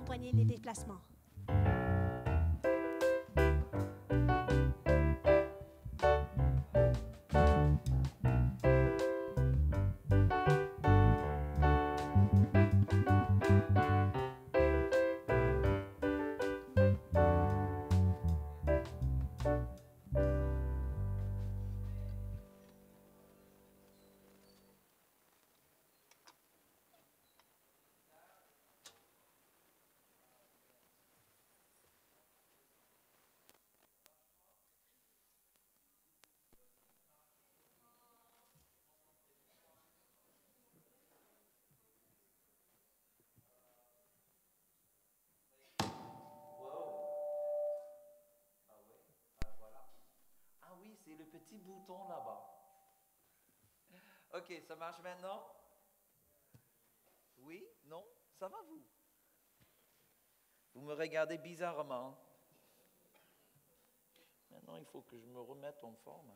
accompagner les déplacements. C'est le petit bouton là-bas. Ok, ça marche maintenant? Oui? Non? Ça va vous? Vous me regardez bizarrement. Maintenant, il faut que je me remette en forme.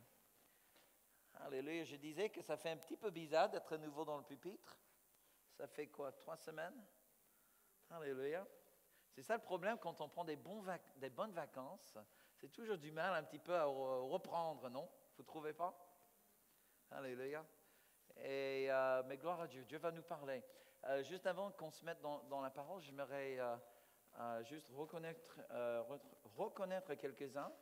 Alléluia. Je disais que ça fait un petit peu bizarre d'être nouveau dans le pupitre. Ça fait quoi, 3 semaines? Alléluia. C'est ça le problème quand on prend des bonnes vacances. C'est toujours du mal un petit peu à reprendre, non? Vous ne trouvez pas? Alléluia. Mais gloire à Dieu, Dieu va nous parler. Juste avant qu'on se mette dans la parole, j'aimerais juste reconnaître quelques-uns,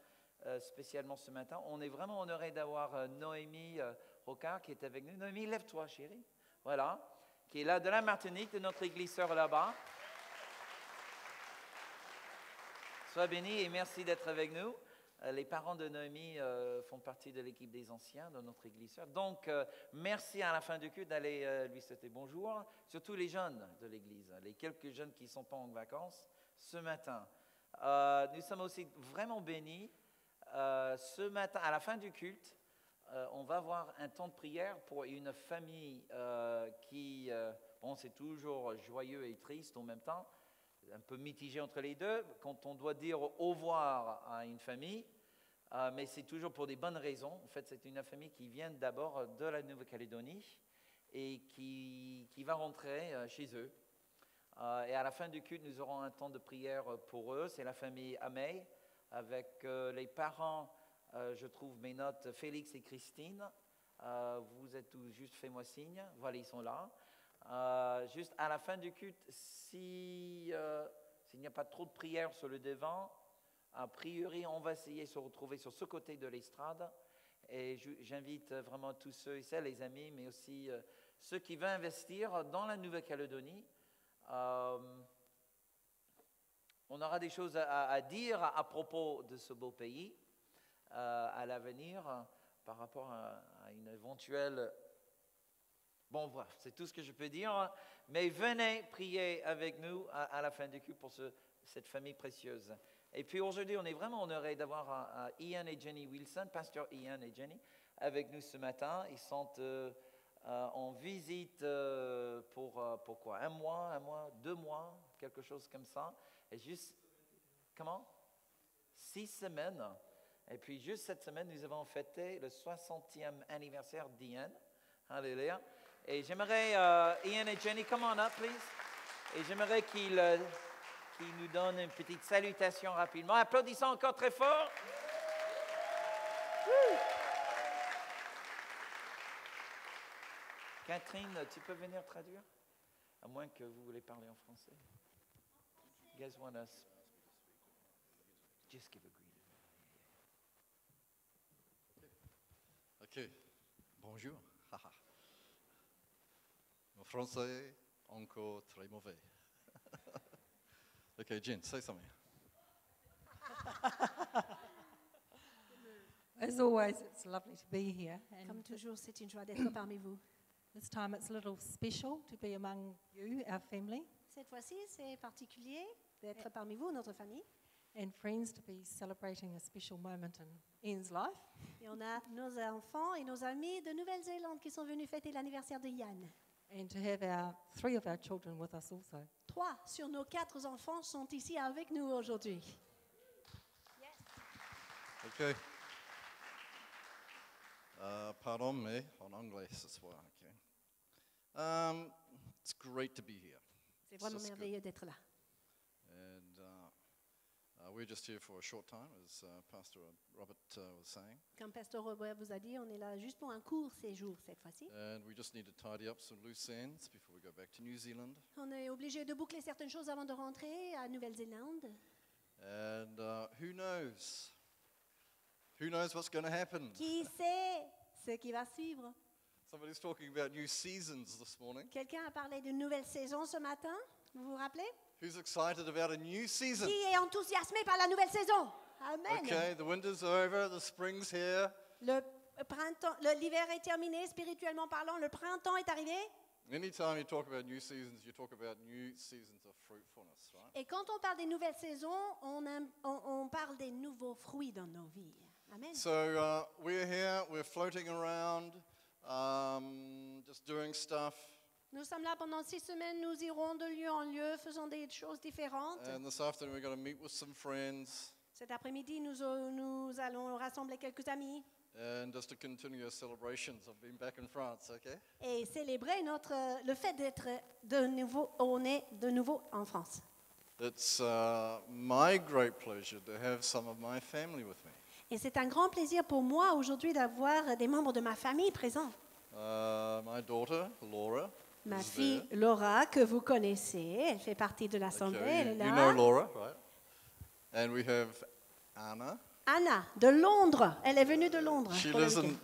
spécialement ce matin. On est vraiment honoré d'avoir Noémie Rocard qui est avec nous. Noémie, lève-toi, chérie. Voilà. Qui est là de la Martinique, de notre église sœur là-bas. Sois béni et merci d'être avec nous. Les parents de Noémie font partie de l'équipe des anciens de notre église sœur. Donc, merci à la fin du culte d'aller lui souhaiter bonjour. Surtout les jeunes de l'église, les quelques jeunes qui ne sont pas en vacances ce matin. Nous sommes aussi vraiment bénis. Ce matin, à la fin du culte, on va avoir un temps de prière pour une famille qui, c'est toujours joyeux et triste en même temps. Un peu mitigé entre les deux, quand on doit dire au revoir à une famille, mais c'est toujours pour des bonnes raisons. En fait, c'est une famille qui vient d'abord de la Nouvelle-Calédonie et qui va rentrer chez eux. Et à la fin du culte, nous aurons un temps de prière pour eux. C'est la famille Amey, avec les parents, je trouve mes notes, Félix et Christine. Vous êtes tous, juste fais-moi signe. Voilà, ils sont là. Juste à la fin du culte, s'il n'y a pas trop de prières sur le devant, a priori, on va essayer de se retrouver sur ce côté de l'estrade. Et j'invite vraiment tous ceux et celles, les amis, mais aussi ceux qui veulent investir dans la Nouvelle-Calédonie. On aura des choses à dire à propos de ce beau pays à l'avenir par rapport à une éventuelle... Bon, voilà, c'est tout ce que je peux dire. Mais venez prier avec nous à la fin du culte pour cette famille précieuse. Et puis aujourd'hui, on est vraiment honoré d'avoir Ian et Jenny Wilson, pasteur Ian et Jenny, avec nous ce matin. Ils sont en visite pour quoi? Un mois, 2 mois, quelque chose comme ça. Et juste, comment? 6 semaines. Et puis juste cette semaine, nous avons fêté le 60e anniversaire d'Ian. Alléluia. Et j'aimerais, Ian et Jenny, come on up, please. Et j'aimerais qu'ils nous donnent une petite salutation rapidement. Applaudissons encore très fort. Catherine, tu peux venir traduire? À moins que vous voulez parler en français. You guys want us? Just give a greeting. Ok. Bonjour. Mon français, encore très mauvais. Okay, Jen, say something. As always, it's lovely to be here. And Comme toujours, c'est une joie d'être parmi vous. this time it's a little special to be among you, our family, Cette fois-ci, c'est particulier d'être parmi vous, notre famille. and friends to be celebrating a special moment in Ian's life. Et on a nos enfants et nos amis de Nouvelle-Zélande qui sont venus fêter l'anniversaire de Yann. And to have 3 of our children with us also. 3 sur nos 4 enfants sont ici avec nous aujourd'hui. Ok. Pardon, mais en anglais ce soir. Okay. It's great to be here. C'est vraiment Ça, c'est merveilleux d'être là. And we're just here for a short time, as Pastor Robert was saying. Comme Pasteur Robert vous a dit, on est là juste pour un court séjour cette fois-ci. And we just need to tidy up some loose ends before we go back to New Zealand. On est obligé de boucler certaines choses avant de rentrer à Nouvelle-Zélande. And who knows? Who knows what's going to happen? Qui sait ce qui va suivre? Somebody's talking about new seasons this morning. Quelqu'un a parlé d'une nouvelle saison ce matin, vous vous rappelez? Who's excited about a new season? Qui est enthousiasmé par la nouvelle saison? Amen. Okay, the winter's over, the spring's here. Le printemps, l'hiver est terminé, spirituellement parlant, le printemps est arrivé. Anytime you talk about new seasons, you talk about new seasons of fruitfulness, right? Et quand on parle des nouvelles saisons, on parle des nouveaux fruits dans nos vies. Amen. So we're here, we're floating around, just doing stuff. Nous sommes là pendant 6 semaines, nous irons de lieu en lieu, faisant des choses différentes. And this afternoon we're going to meet with some friends Cet après-midi, nous allons rassembler quelques amis and just to continue our celebrations of being back in France, okay? et célébrer le fait d'être de nouveau, on est de nouveau en France. It's my great pleasure to have some of my family with me. Et c'est un grand plaisir pour moi aujourd'hui d'avoir des membres de ma famille présents. My daughter, Laura, Ma is fille there. Laura, que vous connaissez, elle fait partie de l'Assemblée, elle est Okay, you know là. Laura, right? And we have Anna. Anna, de Londres, elle est venue de Londres. She pour le lives in week-end.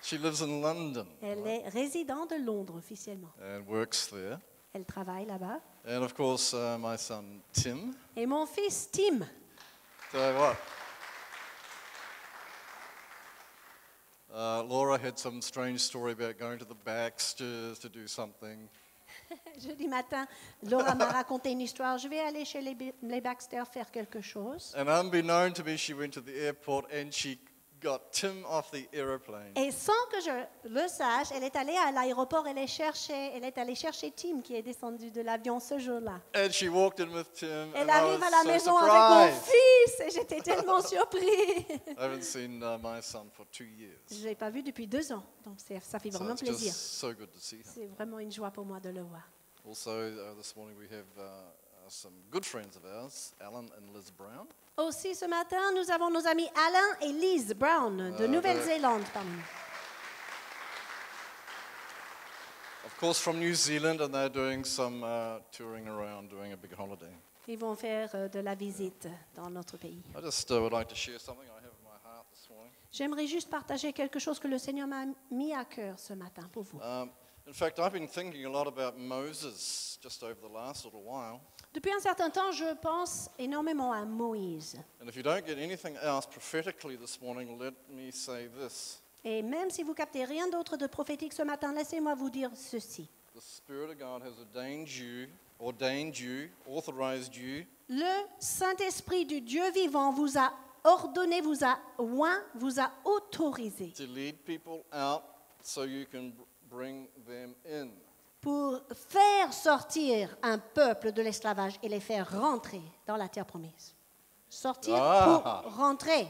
she lives in London Elle est résidente de Londres officiellement. and works there. Elle travaille là-bas. And of course, my son Tim. Et mon fils Tim, So what? Laura had some strange story about going to the Baxters to do something. jeudi matin, Laura m'a raconté une histoire. Je vais aller chez les Baxter faire quelque chose. And unbeknown to me, she went to the airport and she got Tim off the aeroplane. Et sans que je le sache, elle est allée à l'aéroport, elle est allée chercher Tim qui est descendu de l'avion ce jour-là. And she walked in with Tim, Elle and I arrive à la was so maison avec mon surprised. fils et j'étais tellement surpris. I haven't seen my son for 2 years. Je ne l'ai pas vu depuis 2 ans, donc ça fait So vraiment it's plaisir. just so good to see him. C'est vraiment une joie pour moi de le voir. Also, this morning we have some good friends of ours, Alan and Liz Brown. Aussi ce matin, nous avons nos amis Alain et Liz Brown de Nouvelle-Zélande parmi nous. Of course, from New Zealand, and they're doing some touring around, doing a big holiday. Ils vont faire de la visite dans notre pays. I just would like to share something I have in my heart this morning. J'aimerais juste partager quelque chose que le Seigneur m'a mis à cœur ce matin pour vous. In fact, I've been thinking a lot about Moses just over the last little while. Depuis un certain temps, je pense énormément à Moïse. And if you don't get anything else prophetically this morning, let me say this. Et même si vous captez rien d'autre de prophétique ce matin, laissez-moi vous dire ceci. The Spirit of God has ordained you, authorized you Le Saint-Esprit du Dieu vivant vous a ordonné, vous a oint, vous a autorisé to lead people out so you can bring them in. pour faire sortir un peuple de l'esclavage et les faire rentrer dans la terre promise. Sortir pour rentrer.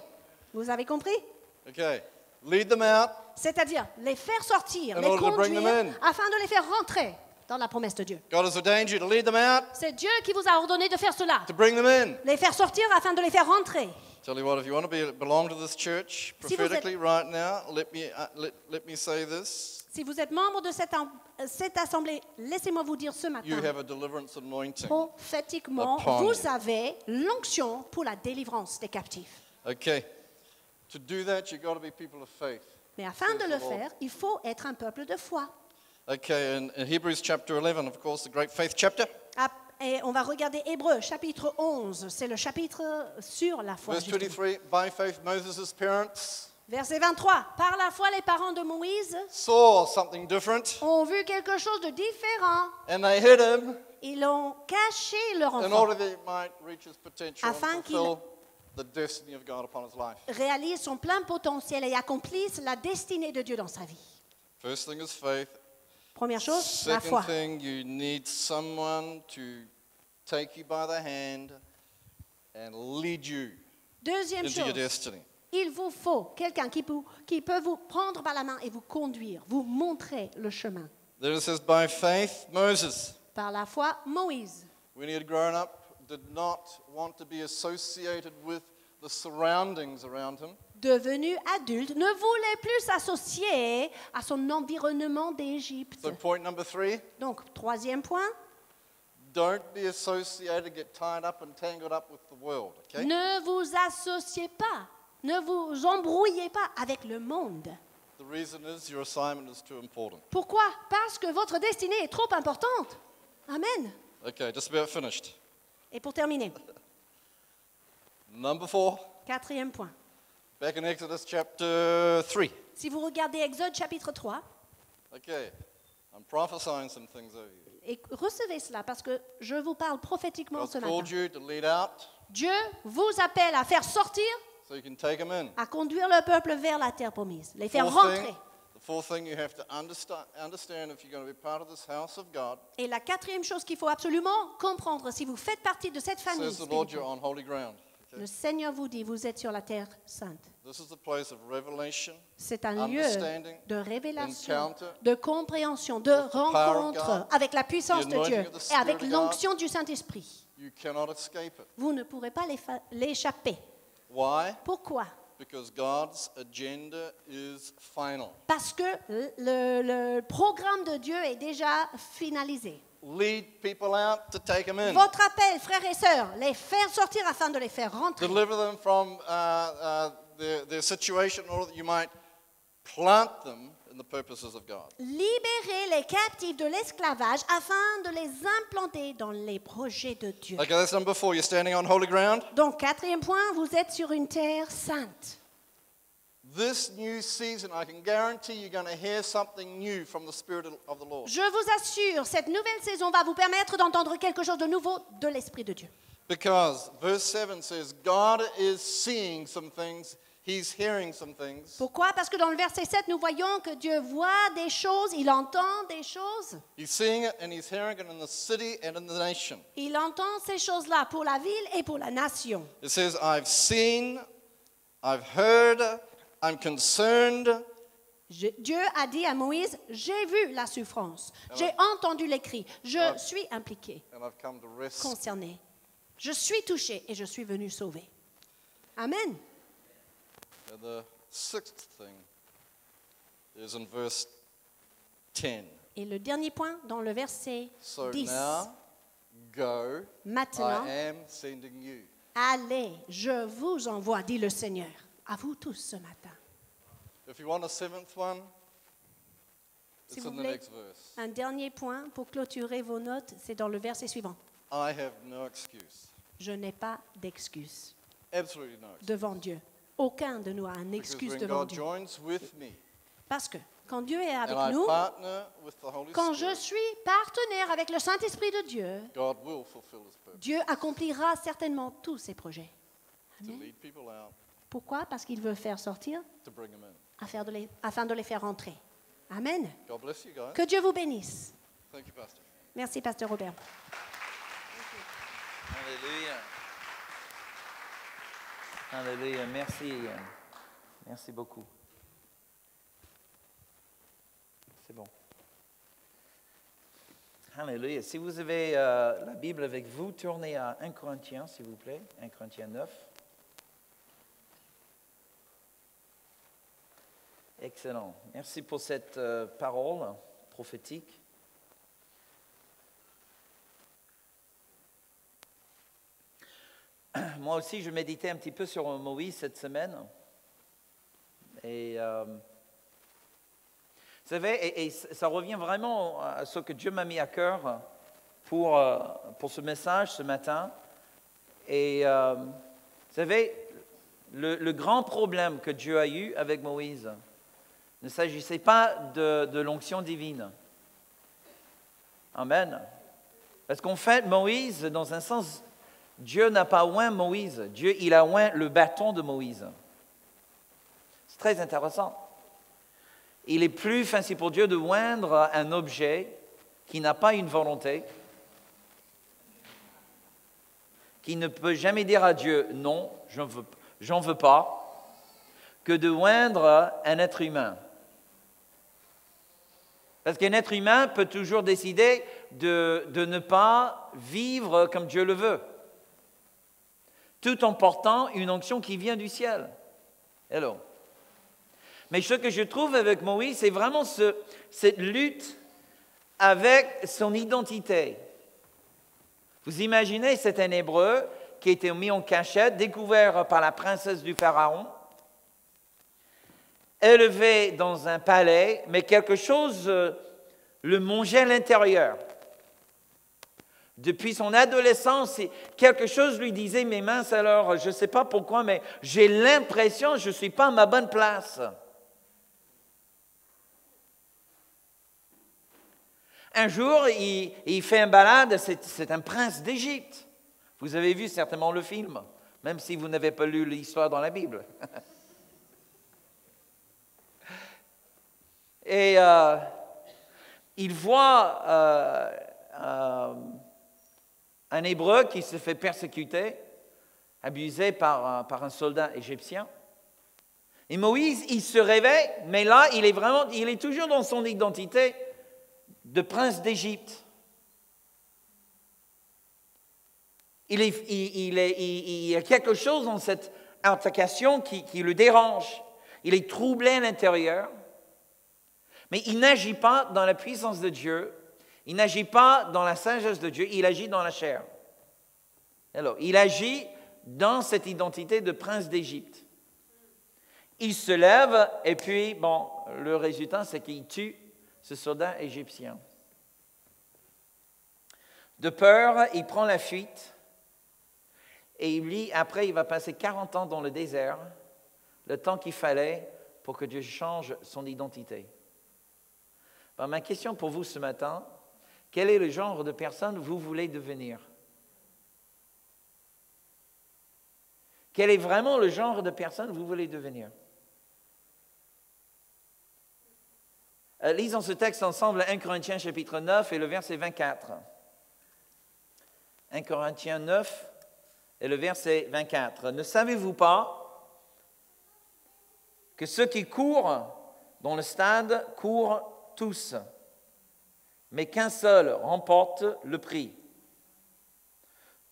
Vous avez compris? Okay, lead them out. C'est-à-dire les faire sortir, In les order to bring them conduire, in. afin de les faire rentrer dans la promesse de Dieu. God has ordained you to lead them out, C'est Dieu qui vous a ordonné de faire cela. to bring them in. Les faire sortir afin de les faire rentrer. Tell you what, if you want to belong to this church Si vous êtes- prophetically right now, let me say this. Si vous êtes membre de cette assemblée, laissez-moi vous dire ce You matin, have a deliverance anointing. prophétiquement, upon vous you. avez l'onction pour la délivrance des captifs. Okay. To do that, you've got to be people of faith. Mais afin Praise de the le Lord. faire, il faut être un peuple de foi. Okay, in Hebrews chapter 11, of course, the great faith chapter. Et on va regarder Hébreux, chapitre 11. C'est le chapitre sur la foi. Verse justement. 23, by faith Moses' parents Verset 23. Par la foi, les parents de Moïse saw something different, ont vu quelque chose de différent. and they hid him Ils ont caché leur in enfant. order that he might reach his potential Afin and qu'il- fulfill the destiny of God upon his life. Réalisent son plein potentiel et accomplissent la destinée de Dieu dans sa vie. First thing is faith. Première chose, la Second foi. thing, you need someone to take you by the hand and lead you Deuxième into your chose, destiny. il vous faut quelqu'un qui peut vous prendre par la main et vous conduire, vous montrer le chemin. There it says, by faith Moses. Par la foi, Moïse, when he had grown up, did not want to be associated with the surroundings around him. devenu adulte, ne voulait plus s'associer à son environnement d'Égypte. So point number 3, Donc, troisième point, don't be associated, get tied up and tangled up with the world, okay? ne vous associez pas, ne vous embrouillez pas avec le monde. The reason is your assignment is too important. Pourquoi? Parce que votre destinée est trop importante. Amen. Okay, just about finished. Et pour terminer, Number 4, quatrième point. back in Exodus chapter 3. Si vous regardez Exode chapitre 3, Okay, I'm prophesying some things over you. et recevez cela parce que je vous parle prophétiquement God's ce called matin. you to lead out Dieu vous appelle à faire sortir, so you can take them in. à conduire le peuple vers la terre promise, les faire Fourth rentrer. thing, the fourth thing you have to understand if you're going to be part of this house of God, Et la quatrième chose qu'il faut absolument comprendre, si vous faites partie de cette famille, says the Lord, you're spirituelle, on holy ground. Okay? le Seigneur vous dit, vous êtes sur la terre sainte. This is the place of revelation, C'est un lieu understanding, de révélation, encounter, de compréhension, de with the power of rencontre God, avec la puissance the de Dieu anointing of the et avec Spirit of God. l'onction du Saint-Esprit. you cannot escape it. Vous ne pourrez pas l'échapper. Why? Pourquoi? Because God's agenda is final. Parce que le programme de Dieu est déjà finalisé. Lead people out to take them in. Votre appel, frères et sœurs, les faire sortir afin de les faire rentrer. Deliver them from their situation, or that you might plant them in the purposes of God. Libérer les captifs de l'esclavage afin de les implanter dans les projets de Dieu. Okay, that's number 4. You're standing on holy ground. Donc, quatrième point, vous êtes sur une terre sainte. This new season, I can guarantee you're going to hear something new from the Spirit of the Lord. Je vous assure, cette nouvelle saison va vous permettre d'entendre quelque chose de nouveau de l'Esprit de Dieu. Because verse 7 says, God is seeing some things, He's hearing some things. Pourquoi? Parce que dans le verset 7, nous voyons que Dieu voit des choses, il entend des choses. He's seeing it and He's hearing it in the city and in the nation. Il entend ces choses-là pour la ville et pour la nation. It says, I've seen, I've heard, I'm concerned. Dieu a dit à Moïse, j'ai vu la souffrance, j'ai entendu les cris, je suis impliqué, And I've come to rest. concerné. Je suis touché et je suis venu sauver. Amen. And the sixth thing is in verse 10. Et le dernier point, dans le verset So 10. now, go, Maintenant, I am sending you. allez, je vous envoie, dit le Seigneur, à vous tous ce matin. If you want a seventh one, Si it's vous in the voulez next verse. un dernier point pour clôturer vos notes, c'est dans le verset suivant. I have no excuse. Je n'ai pas d'excuse Absolutely no excuse. devant Dieu. Aucun de nous a une Because excuse when devant God Dieu. joins with me Parce que quand Dieu est avec and I nous, partner with the Holy quand je Spirit, suis partenaire avec le Saint-Esprit de Dieu, God will fulfill His purpose Dieu accomplira certainement tous ses projets. to Amen. lead people out, Pourquoi? Parce qu'il veut faire sortir to bring them in. afin de les faire rentrer. Amen. God bless you guys. Que Dieu vous bénisse. Thank you, Pastor. Merci, Pasteur Robert. Alléluia. Alléluia. Merci. Merci beaucoup. C'est bon. Alléluia. Si vous avez la Bible avec vous, tournez à 1 Corinthiens, s'il vous plaît. 1 Corinthiens 9. Excellent. Merci pour cette parole prophétique. Moi aussi, je méditais un petit peu sur Moïse cette semaine. Et vous savez, et ça revient vraiment à ce que Dieu m'a mis à cœur pour ce message ce matin. Et vous savez, le grand problème que Dieu a eu avec Moïse, ne s'agissait pas de l'onction divine. Amen. Parce qu'en fait, Moïse, dans un sens, Dieu n'a pas oint Moïse. Dieu, il a oint le bâton de Moïse. C'est très intéressant. Il est plus facile pour Dieu de oindre un objet qui n'a pas une volonté, qui ne peut jamais dire à Dieu « non, j'en veux pas », que de oindre un être humain. Parce qu'un être humain peut toujours décider de ne pas vivre comme Dieu le veut, tout en portant une onction qui vient du ciel. Hello. Mais ce que je trouve avec Moïse, c'est vraiment cette lutte avec son identité. Vous imaginez, c'est un Hébreu qui a été mis en cachette, découvert par la princesse du Pharaon, élevé dans un palais, mais quelque chose le mangeait à l'intérieur. Depuis son adolescence, quelque chose lui disait, mais mince alors, je ne sais pas pourquoi, mais j'ai l'impression que je ne suis pas à ma bonne place. Un jour, il fait un balade, c'est un prince d'Égypte. Vous avez vu certainement le film, même si vous n'avez pas lu l'histoire dans la Bible. Et il voit un Hébreu qui se fait persécuter, abusé par un soldat égyptien. Et Moïse, il se réveille, mais là, il est toujours dans son identité de prince d'Égypte. Il y a quelque chose dans cette altercation qui le dérange. Il est troublé à l'intérieur, mais il n'agit pas dans la puissance de Dieu, il n'agit pas dans la sagesse de Dieu, il agit dans la chair. Alors, il agit dans cette identité de prince d'Égypte. Il se lève et puis, le résultat, c'est qu'il tue ce soldat égyptien. De peur, il prend la fuite et après, il va passer 40 ans dans le désert, le temps qu'il fallait pour que Dieu change son identité. Ma question pour vous ce matin, quel est le genre de personne que vous voulez devenir? Quel est vraiment le genre de personne que vous voulez devenir? Lisons ce texte ensemble, 1 Corinthiens chapitre 9 et le verset 24. 1 Corinthiens 9 et le verset 24. Ne savez-vous pas que ceux qui courent dans le stade courent tous, mais qu'un seul remporte le prix?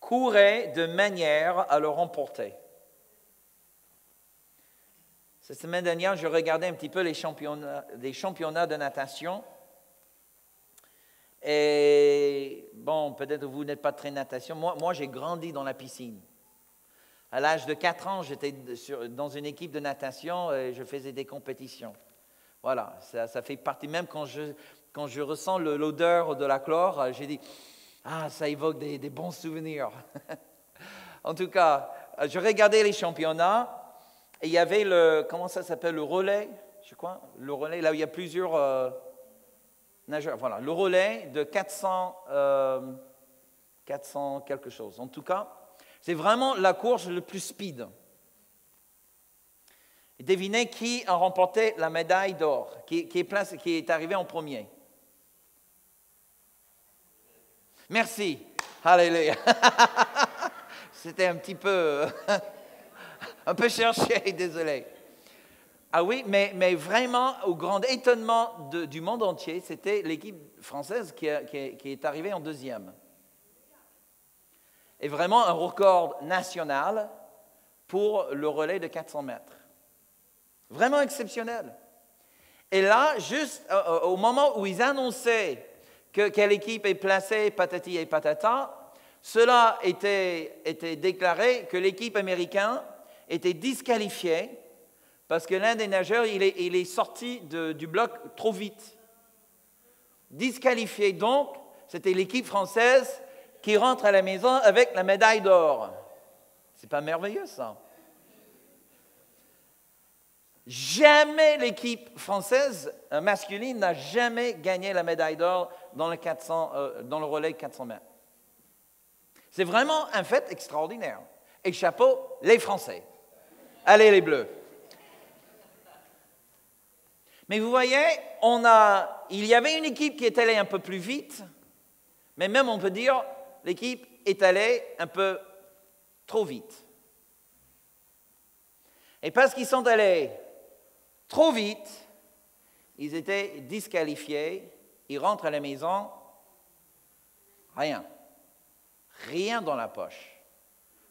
Courez de manière à le remporter. Cette semaine dernière, je regardais un petit peu les championnats de natation. Et peut-être que vous n'êtes pas très natation. Moi, j'ai grandi dans la piscine. À l'âge de 4 ans, j'étais dans une équipe de natation et je faisais des compétitions. Voilà, ça fait partie, même quand je ressens l'odeur de la chlore, j'ai dit, ça évoque des bons souvenirs. En tout cas, je regardais les championnats. Et il y avait comment ça s'appelle, le relais, je crois, le relais, là où il y a plusieurs nageurs. Voilà, le relais de 400 quelque chose. En tout cas, c'est vraiment la course le plus speed. Et devinez qui a remporté la médaille d'or, qui est arrivé en premier. Merci. Alléluia. C'était un petit peu... un peu cherché, désolé. Ah oui, mais vraiment, au grand étonnement du monde entier, c'était l'équipe française qui est arrivée en deuxième. Et vraiment un record national pour le relais de 400 mètres. Vraiment exceptionnel. Et là, juste au moment où ils annonçaient quelle équipe est placée, patati et patata, cela était déclaré que l'équipe américaine était disqualifiée parce que l'un des nageurs, il est sorti du bloc trop vite. Disqualifié donc, c'était l'équipe française qui rentre à la maison avec la médaille d'or. C'est pas merveilleux ça? Jamais l'équipe française masculine n'a jamais gagné la médaille d'or dans le relais 400 mètres. C'est vraiment un fait extraordinaire. Et chapeau, les Français. Allez les Bleus. Mais vous voyez, il y avait une équipe qui est allée un peu plus vite, mais même on peut dire l'équipe est allée un peu trop vite. Et parce qu'ils sont allés trop vite, ils étaient disqualifiés il rentre à la maison, rien. Rien dans la poche.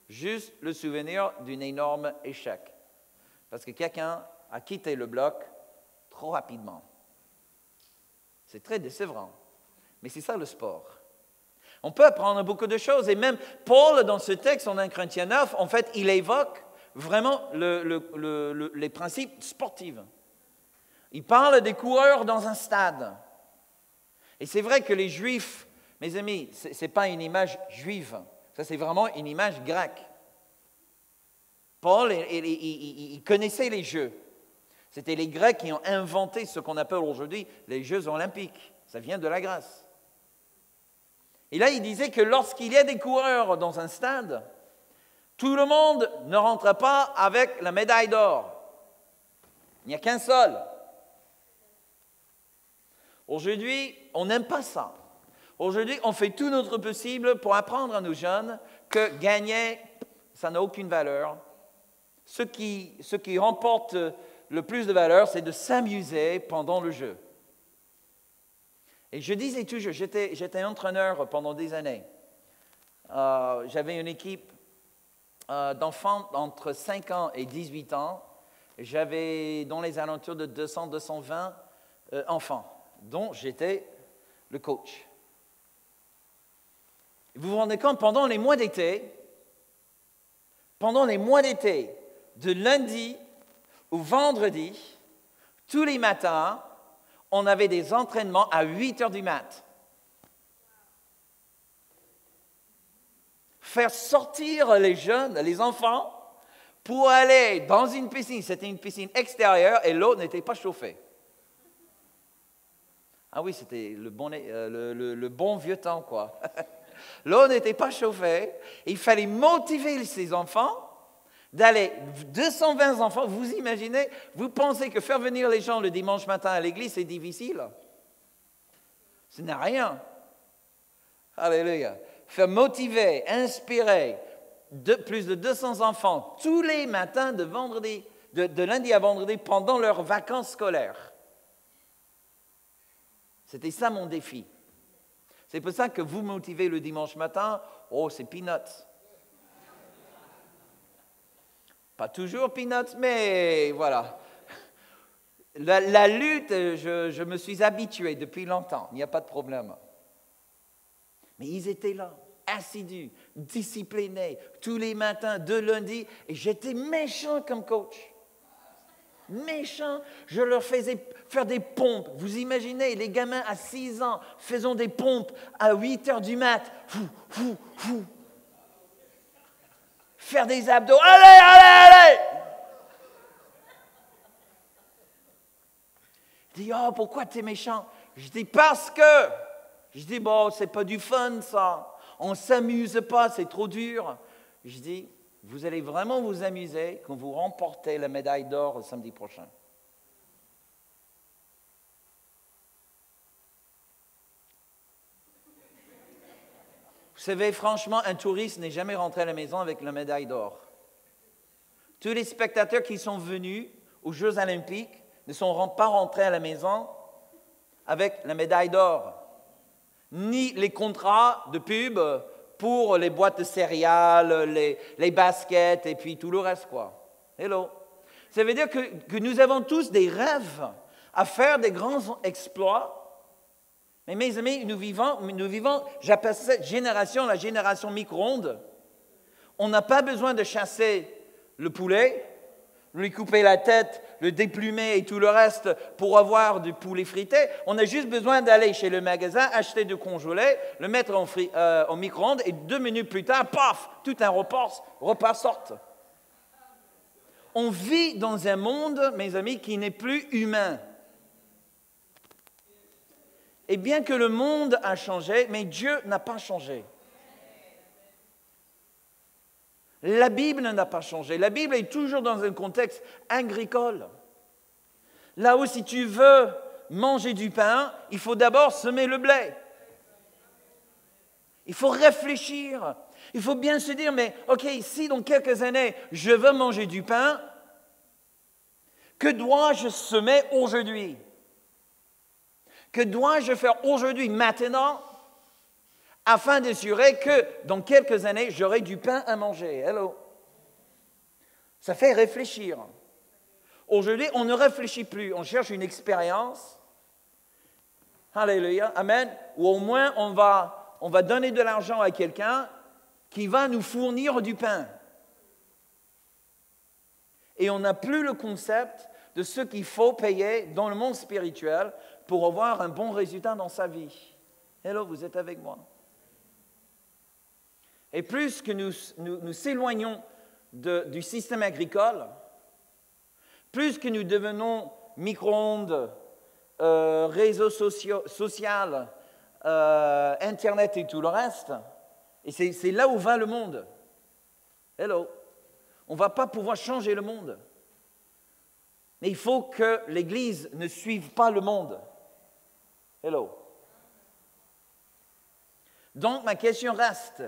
Juste le souvenir d'un énorme échec. Parce que quelqu'un a quitté le bloc trop rapidement. C'est très décevant. Mais c'est ça le sport. On peut apprendre beaucoup de choses. Et même Paul, dans ce texte, en 1 Corinthiens 9, en fait, il évoque vraiment les principes sportifs. Il parle des coureurs dans un stade. Et c'est vrai que les Juifs, mes amis, ce n'est pas une image juive. Ça, c'est vraiment une image grecque. Paul, il connaissait les Jeux. C'était les Grecs qui ont inventé ce qu'on appelle aujourd'hui les Jeux olympiques. Ça vient de la Grèce. Et là, il disait que lorsqu'il y a des coureurs dans un stade, tout le monde ne rentre pas avec la médaille d'or. Il n'y a qu'un seul. Aujourd'hui, on n'aime pas ça. Aujourd'hui, on fait tout notre possible pour apprendre à nos jeunes que gagner, ça n'a aucune valeur. Ce qui remporte le plus de valeur, c'est de s'amuser pendant le jeu. Et je disais toujours, j'étais entraîneur pendant des années. J'avais une équipe d'enfants entre 5 ans et 18 ans. J'avais dans les alentours de 200-220 enfants, dont j'étais le coach. Vous vous rendez compte, pendant les mois d'été, de lundi au vendredi, tous les matins, on avait des entraînements à 8 heures du mat. Faire sortir les jeunes, les enfants, pour aller dans une piscine. C'était une piscine extérieure et l'eau n'était pas chauffée. Ah oui, c'était le bon vieux temps, quoi. L'eau n'était pas chauffée. Il fallait motiver ces enfants d'aller, 220 enfants, vous imaginez, vous pensez que faire venir les gens le dimanche matin à l'église, c'est difficile? Ce n'est rien. Alléluia. Faire motiver, inspirer plus de 200 enfants tous les matins de lundi à vendredi pendant leurs vacances scolaires. C'était ça mon défi. C'est pour ça que vous motivez le dimanche matin, oh, c'est peanuts. Pas toujours peanuts, mais voilà. La lutte, je me suis habitué depuis longtemps, il n'y a pas de problème. Mais ils étaient là, assidus, disciplinés, tous les matins, de lundi, et j'étais méchant comme coach. Méchant, je leur faisais faire des pompes. Vous imaginez, les gamins à 6 ans faisant des pompes à 8 heures du mat. Faire des abdos. Allez! Je dis, oh, pourquoi tu es méchant? Je dis, parce que. Je dis, bon, c'est pas du fun, ça. On ne s'amuse pas, c'est trop dur. Je dis, vous allez vraiment vous amuser quand vous remportez la médaille d'or le samedi prochain. Vous savez, franchement, un touriste n'est jamais rentré à la maison avec la médaille d'or. Tous les spectateurs qui sont venus aux Jeux olympiques ne sont pas rentrés à la maison avec la médaille d'or, ni les contrats de pub pour les boîtes de céréales, les baskets et puis tout le reste, quoi. Hello. Ça veut dire que nous avons tous des rêves à faire des grands exploits. Mais mes amis, nous vivons, j'appelle cette génération la génération micro-ondes. On n'a pas besoin de chasser le poulet, lui couper la tête, le déplumer et tout le reste pour avoir du poulet frité. On a juste besoin d'aller chez le magasin, acheter du congelé, le mettre au micro-ondes et 2 minutes plus tard, paf, tout un repas sort. On vit dans un monde, mes amis, qui n'est plus humain. Et bien que le monde a changé, mais Dieu n'a pas changé. La Bible n'a pas changé. La Bible est toujours dans un contexte agricole. Là où si tu veux manger du pain, il faut d'abord semer le blé. Il faut réfléchir. Il faut bien se dire, mais ok, si dans quelques années, je veux manger du pain, que dois-je semer aujourd'hui? Que dois-je faire aujourd'hui, maintenant, afin d'assurer que dans quelques années, j'aurai du pain à manger? Hello. Ça fait réfléchir. Aujourd'hui, on ne réfléchit plus, on cherche une expérience. Alléluia, amen. Ou au moins, on va donner de l'argent à quelqu'un qui va nous fournir du pain. Et on n'a plus le concept de ce qu'il faut payer dans le monde spirituel pour avoir un bon résultat dans sa vie. Hello, vous êtes avec moi? Et plus que nous s'éloignons du système agricole, plus que nous devenons micro-ondes, réseaux sociaux, Internet et tout le reste, et c'est là où va le monde. Hello. On ne va pas pouvoir changer le monde. Mais il faut que l'Église ne suive pas le monde. Hello. Donc, ma question reste,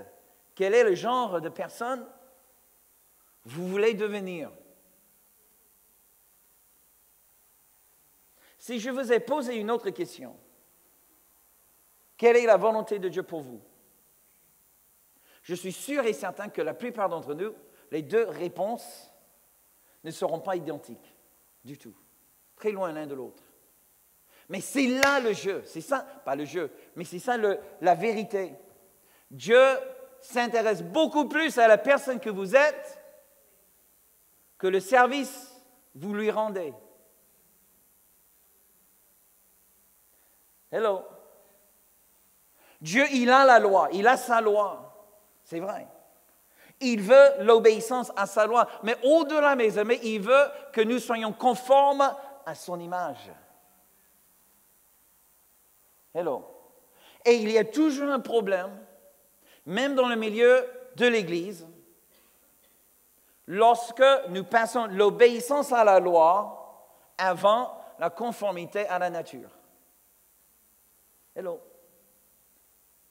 quel est le genre de personne vous voulez devenir? Si je vous ai posé une autre question, quelle est la volonté de Dieu pour vous? Je suis sûr et certain que la plupart d'entre nous, les deux réponses ne seront pas identiques du tout, très loin l'un de l'autre. Mais c'est là le jeu, c'est ça, pas le jeu, mais c'est ça la vérité. Dieu s'intéresse beaucoup plus à la personne que vous êtes que le service que vous lui rendez. Hello. Dieu, il a la loi, il a sa loi, c'est vrai. Il veut l'obéissance à sa loi, mais au-delà, mes amis, il veut que nous soyons conformes à son image. Hello. Et il y a toujours un problème, même dans le milieu de l'Église, lorsque nous passons l'obéissance à la loi avant la conformité à la nature. Hello.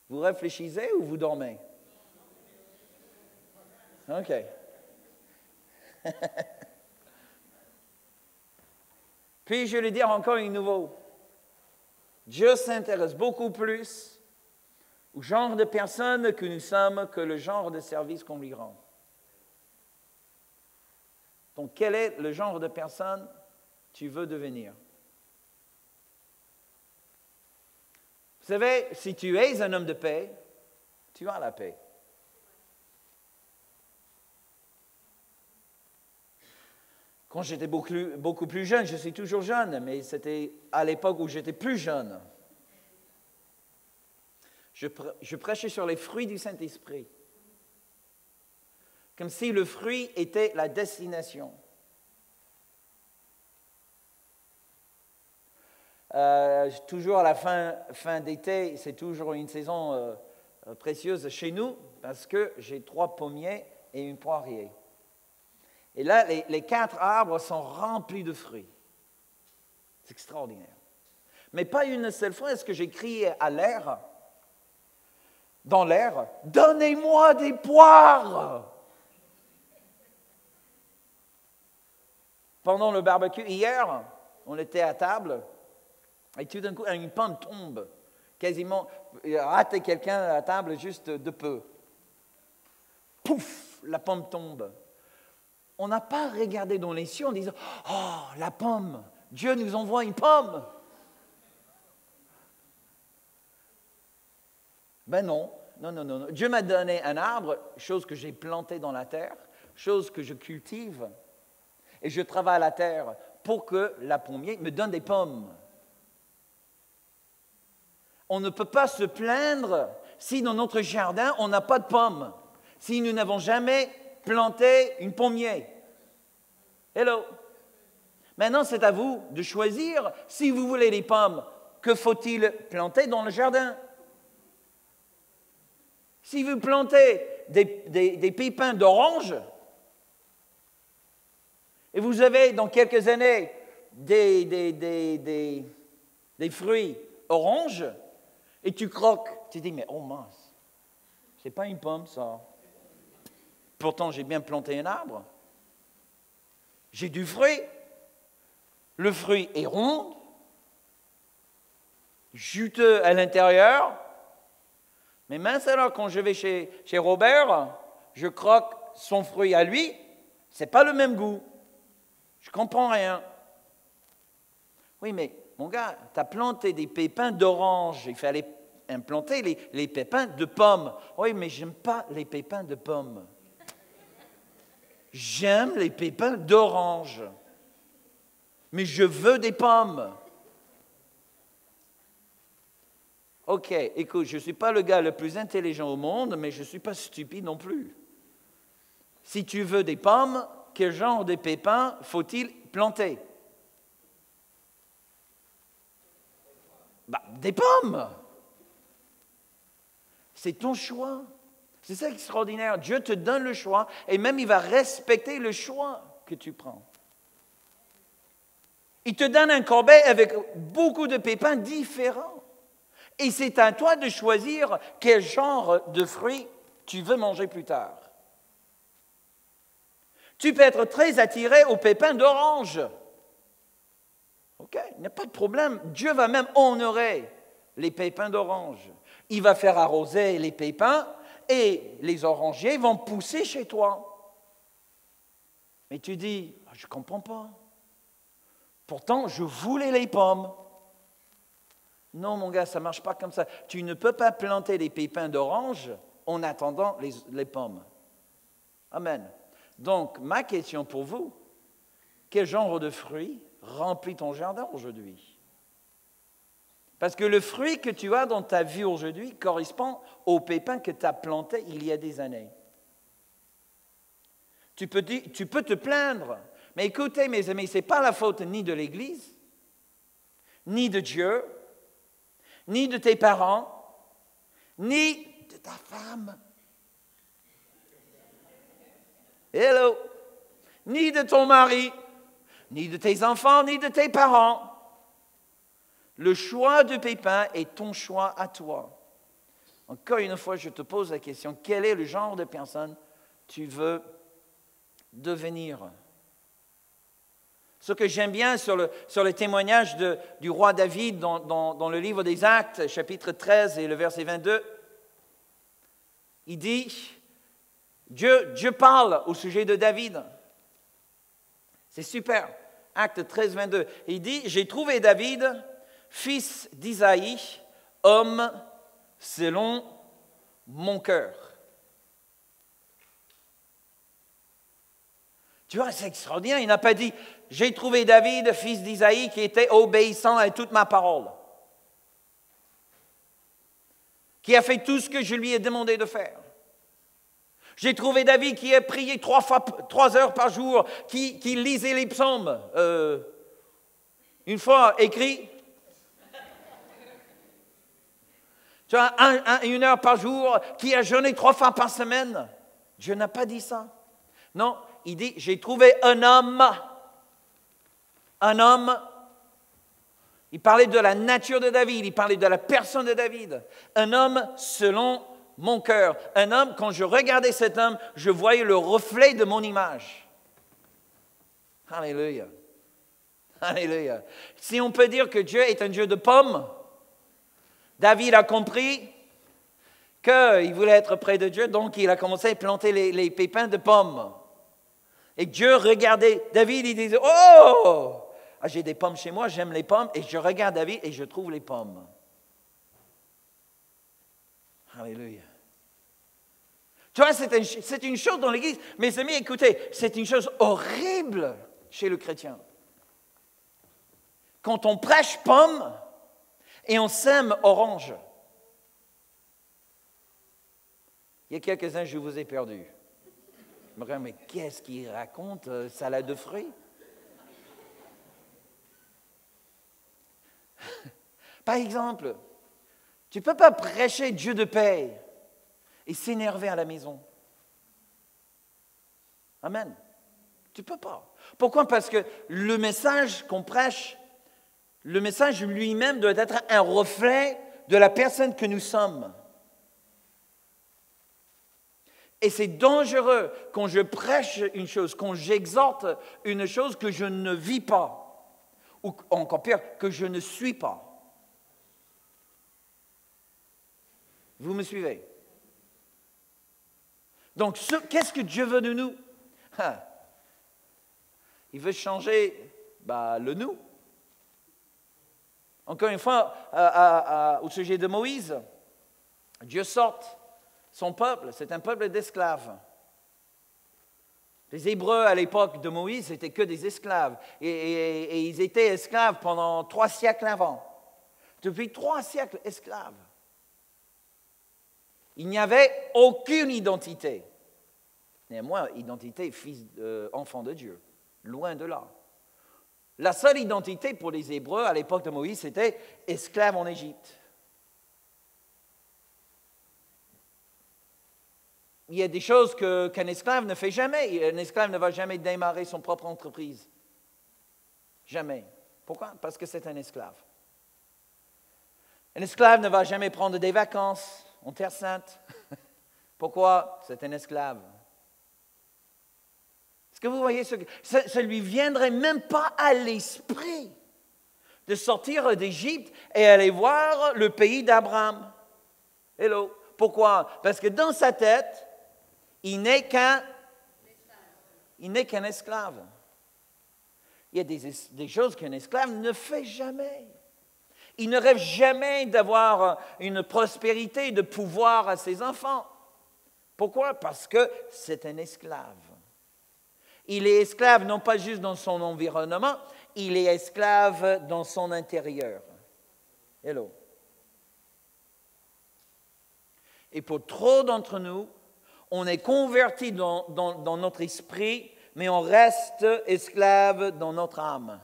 Vous réfléchissez ou vous dormez? OK. Puis je vais le dire encore une nouveau. Dieu s'intéresse beaucoup plus au genre de personne que nous sommes que le genre de service qu'on lui rend. Donc, quel est le genre de personne tu veux devenir? Vous savez, si tu es un homme de paix, tu as la paix. Quand j'étais beaucoup plus jeune, je suis toujours jeune, mais c'était à l'époque où j'étais plus jeune. Je prêchais sur les fruits du Saint-Esprit, comme si le fruit était la destination. Toujours à la fin d'été, c'est toujours une saison précieuse chez nous, parce que j'ai 3 pommiers et une poirier. Et là, les 4 arbres sont remplis de fruits. C'est extraordinaire. Mais pas une seule fois est-ce que j'ai crié à l'air, dans l'air, « Donnez-moi des poires !» Pendant le barbecue, hier, on était à table, et tout d'un coup, une pomme tombe, quasiment, rater quelqu'un à la table juste de peu. Pouf, la pomme tombe. On n'a pas regardé dans les cieux en disant « Oh, la pomme, Dieu nous envoie une pomme !» Ben non. Dieu m'a donné un arbre, chose que j'ai plantée dans la terre, chose que je cultive, et je travaille la terre pour que la pommier me donne des pommes. On ne peut pas se plaindre si dans notre jardin, on n'a pas de pommes, si nous n'avons jamais planté une pommier. Hello. Maintenant, c'est à vous de choisir si vous voulez des pommes. Que faut-il planter dans le jardin? Si vous plantez des pépins d'orange, et vous avez dans quelques années des fruits oranges, et tu croques, tu te dis, mais oh mince, c'est pas une pomme ça. Pourtant, j'ai bien planté un arbre. J'ai du fruit. Le fruit est rond. juteux à l'intérieur. Mais mince alors, quand je vais chez Robert, je croque son fruit à lui, c'est pas le même goût. Je comprends rien. Oui, mais mon gars, tu as planté des pépins d'orange. Il fallait implanter les pépins de pommes. Oui, mais j'aime pas les pépins de pommes. J'aime les pépins d'orange. Mais je veux des pommes. Ok, écoute, je ne suis pas le gars le plus intelligent au monde, mais je ne suis pas stupide non plus. Si tu veux des pommes, quel genre de pépins faut-il planter? Des pommes. C'est ton choix. C'est ça extraordinaire. Dieu te donne le choix et même il va respecter le choix que tu prends. Il te donne un corbeil avec beaucoup de pépins différents. Et c'est à toi de choisir quel genre de fruits tu veux manger plus tard. Tu peux être très attiré aux pépins d'orange. OK, il n'y a pas de problème. Dieu va même honorer les pépins d'orange. Il va faire arroser les pépins et les orangiers vont pousser chez toi. Mais tu dis, je ne comprends pas. Pourtant, je voulais les pommes. Non, mon gars, ça ne marche pas comme ça. Tu ne peux pas planter des pépins d'orange en attendant les pommes. Amen. Donc, ma question pour vous, quel genre de fruit remplit ton jardin aujourd'hui? Parce que le fruit que tu as dans ta vie aujourd'hui correspond aux pépins que tu as plantés il y a des années. Tu peux te plaindre, mais écoutez mes amis, ce n'est pas la faute ni de l'Église, ni de Dieu, ni de tes parents, ni de ta femme. Hello! Ni de ton mari, ni de tes enfants, ni de tes parents. Le choix de pépins est ton choix à toi. Encore une fois, je te pose la question, quel est le genre de personne tu veux devenir? Ce que j'aime bien sur le témoignage du roi David dans le livre des Actes, chapitre 13 et le verset 22, il dit, Dieu parle au sujet de David. C'est super. Acte 13, 22. Il dit, j'ai trouvé David, fils d'Isaïe, homme selon mon cœur. Tu vois, c'est extraordinaire. Il n'a pas dit, j'ai trouvé David, fils d'Isaïe, qui était obéissant à toute ma parole, qui a fait tout ce que je lui ai demandé de faire. J'ai trouvé David qui a prié 3 heures par jour, qui lisait les psaumes. Une fois écrit. Tu vois, 1 heure par jour, qui a jeûné 3 fois par semaine. Dieu n'a pas dit ça. Non, il dit, j'ai trouvé un homme. Il parlait de la nature de David, il parlait de la personne de David. Un homme selon mon cœur. Un homme, quand je regardais cet homme, je voyais le reflet de mon image. Alléluia. Alléluia. Si on peut dire que Dieu est un Dieu de pommes, David a compris qu'il voulait être près de Dieu, donc il a commencé à planter les pépins de pommes. Et Dieu regardait David, il disait, oh, j'ai des pommes chez moi, j'aime les pommes, et je regarde David et je trouve les pommes. Alléluia. Tu vois, c'est une chose dans l'Église. Mes amis, écoutez, c'est une chose horrible chez le chrétien. Quand on prêche pomme et on sème orange. Il y a quelques-uns, je vous ai perdu. Je me dis, mais qu'est-ce qu'il raconte, salade de fruits? Par exemple, tu ne peux pas prêcher Dieu de paix et s'énerver à la maison. Amen. Tu ne peux pas. Pourquoi? Parce que le message qu'on prêche, le message lui-même doit être un reflet de la personne que nous sommes. Et c'est dangereux quand je prêche une chose, quand j'exhorte une chose que je ne vis pas, ou encore pire, que je ne suis pas. Vous me suivez? Donc, qu'est-ce que Dieu veut de nous? Il veut changer le nous. Encore une fois, au sujet de Moïse, Dieu sort son peuple, c'est un peuple d'esclaves. Les Hébreux à l'époque de Moïse n'étaient que des esclaves. Et ils étaient esclaves pendant 3 siècles avant. Depuis 3 siècles, esclaves. Il n'y avait aucune identité. Néanmoins, identité enfant de Dieu. Loin de là. La seule identité pour les Hébreux à l'époque de Moïse, c'était esclaves en Égypte. Il y a des choses qu'un esclave ne fait jamais. Un esclave ne va jamais démarrer son propre entreprise. Jamais. Pourquoi? Parce que c'est un esclave. Un esclave ne va jamais prendre des vacances en Terre Sainte. Pourquoi? C'est un esclave. Est-ce que vous voyez ça ne lui viendrait même pas à l'esprit de sortir d'Égypte et aller voir le pays d'Abraham. Hello. Pourquoi? Parce que dans sa tête, il n'est qu'un esclave. Il y a des choses qu'un esclave ne fait jamais. Il ne rêve jamais d'avoir une prospérité, de pouvoir à ses enfants. Pourquoi? Parce que c'est un esclave. Il est esclave non pas juste dans son environnement, il est esclave dans son intérieur. Hello. Et pour trop d'entre nous, on est converti dans notre esprit, mais on reste esclave dans notre âme.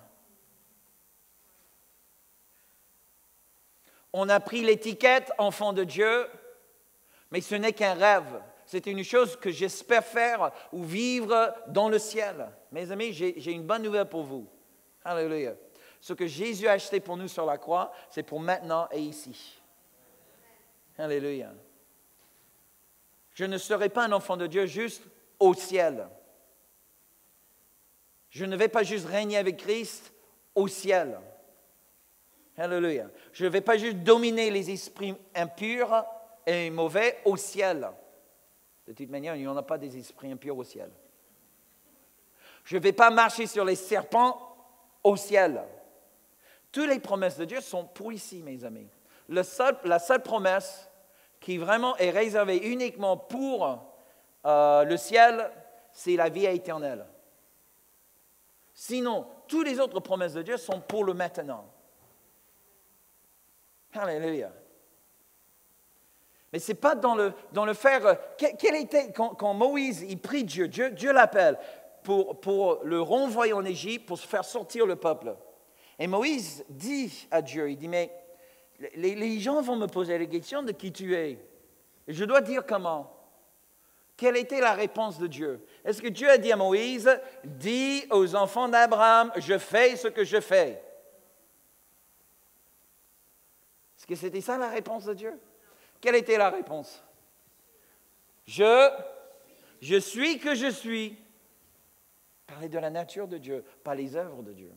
On a pris l'étiquette enfant de Dieu, mais ce n'est qu'un rêve. C'est une chose que j'espère faire ou vivre dans le ciel. Mes amis, j'ai une bonne nouvelle pour vous. Alléluia. Ce que Jésus a acheté pour nous sur la croix, c'est pour maintenant et ici. Alléluia. Je ne serai pas un enfant de Dieu juste au ciel. Je ne vais pas juste régner avec Christ au ciel. Alléluia. Je ne vais pas juste dominer les esprits impurs et mauvais au ciel. De toute manière, il n'y en a pas des esprits impurs au ciel. Je ne vais pas marcher sur les serpents au ciel. Toutes les promesses de Dieu sont pour ici, mes amis. La seule promesse qui vraiment est réservée uniquement pour le ciel, c'est la vie éternelle. Sinon, toutes les autres promesses de Dieu sont pour le maintenant. Alléluia. Mais ce n'est pas dans le faire. Quel était, quand Moïse il prie Dieu l'appelle pour le renvoyer en Égypte, pour faire sortir le peuple. Et Moïse dit à Dieu, il dit, mais les gens vont me poser la question de qui tu es. Et je dois dire comment. Quelle était la réponse de Dieu? Est-ce que Dieu a dit à Moïse, dis aux enfants d'Abraham, je fais ce que je fais? Est-ce que c'était ça la réponse de Dieu? Quelle était la réponse? Je suis que je suis. Parler de la nature de Dieu, pas les œuvres de Dieu.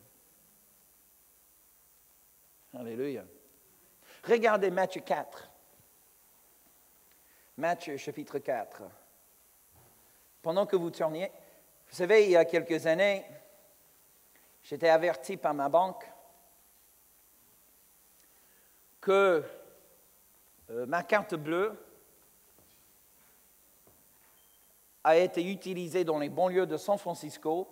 Alléluia. Regardez Matthieu 4. Matthieu chapitre 4. Pendant que vous tourniez, vous savez, il y a quelques années, j'étais averti par ma banque que ma carte bleue a été utilisée dans les banlieues de San Francisco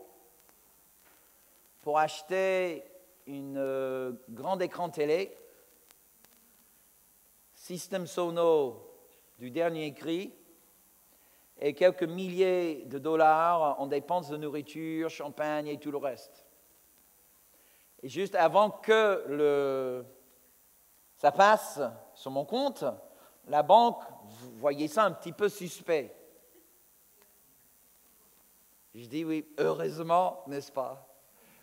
pour acheter une grande écran télé, système sono du dernier cri et quelques milliers de dollars en dépenses de nourriture, champagne et tout le reste. Et juste avant que ça passe sur mon compte, la banque voyait ça un petit peu suspect. Je dis oui, heureusement, n'est-ce pas?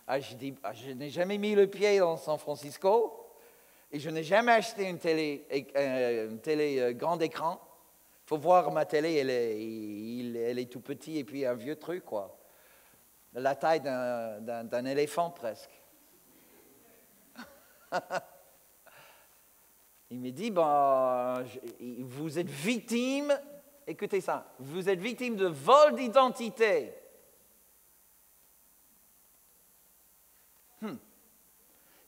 Je dis, je n'ai jamais mis le pied dans San Francisco et je n'ai jamais acheté une télé grand écran. Il faut voir ma télé, elle est tout petit et puis un vieux truc, quoi. La taille d'un éléphant presque. Il me dit, vous êtes victime, écoutez ça, vous êtes victime de vol d'identité.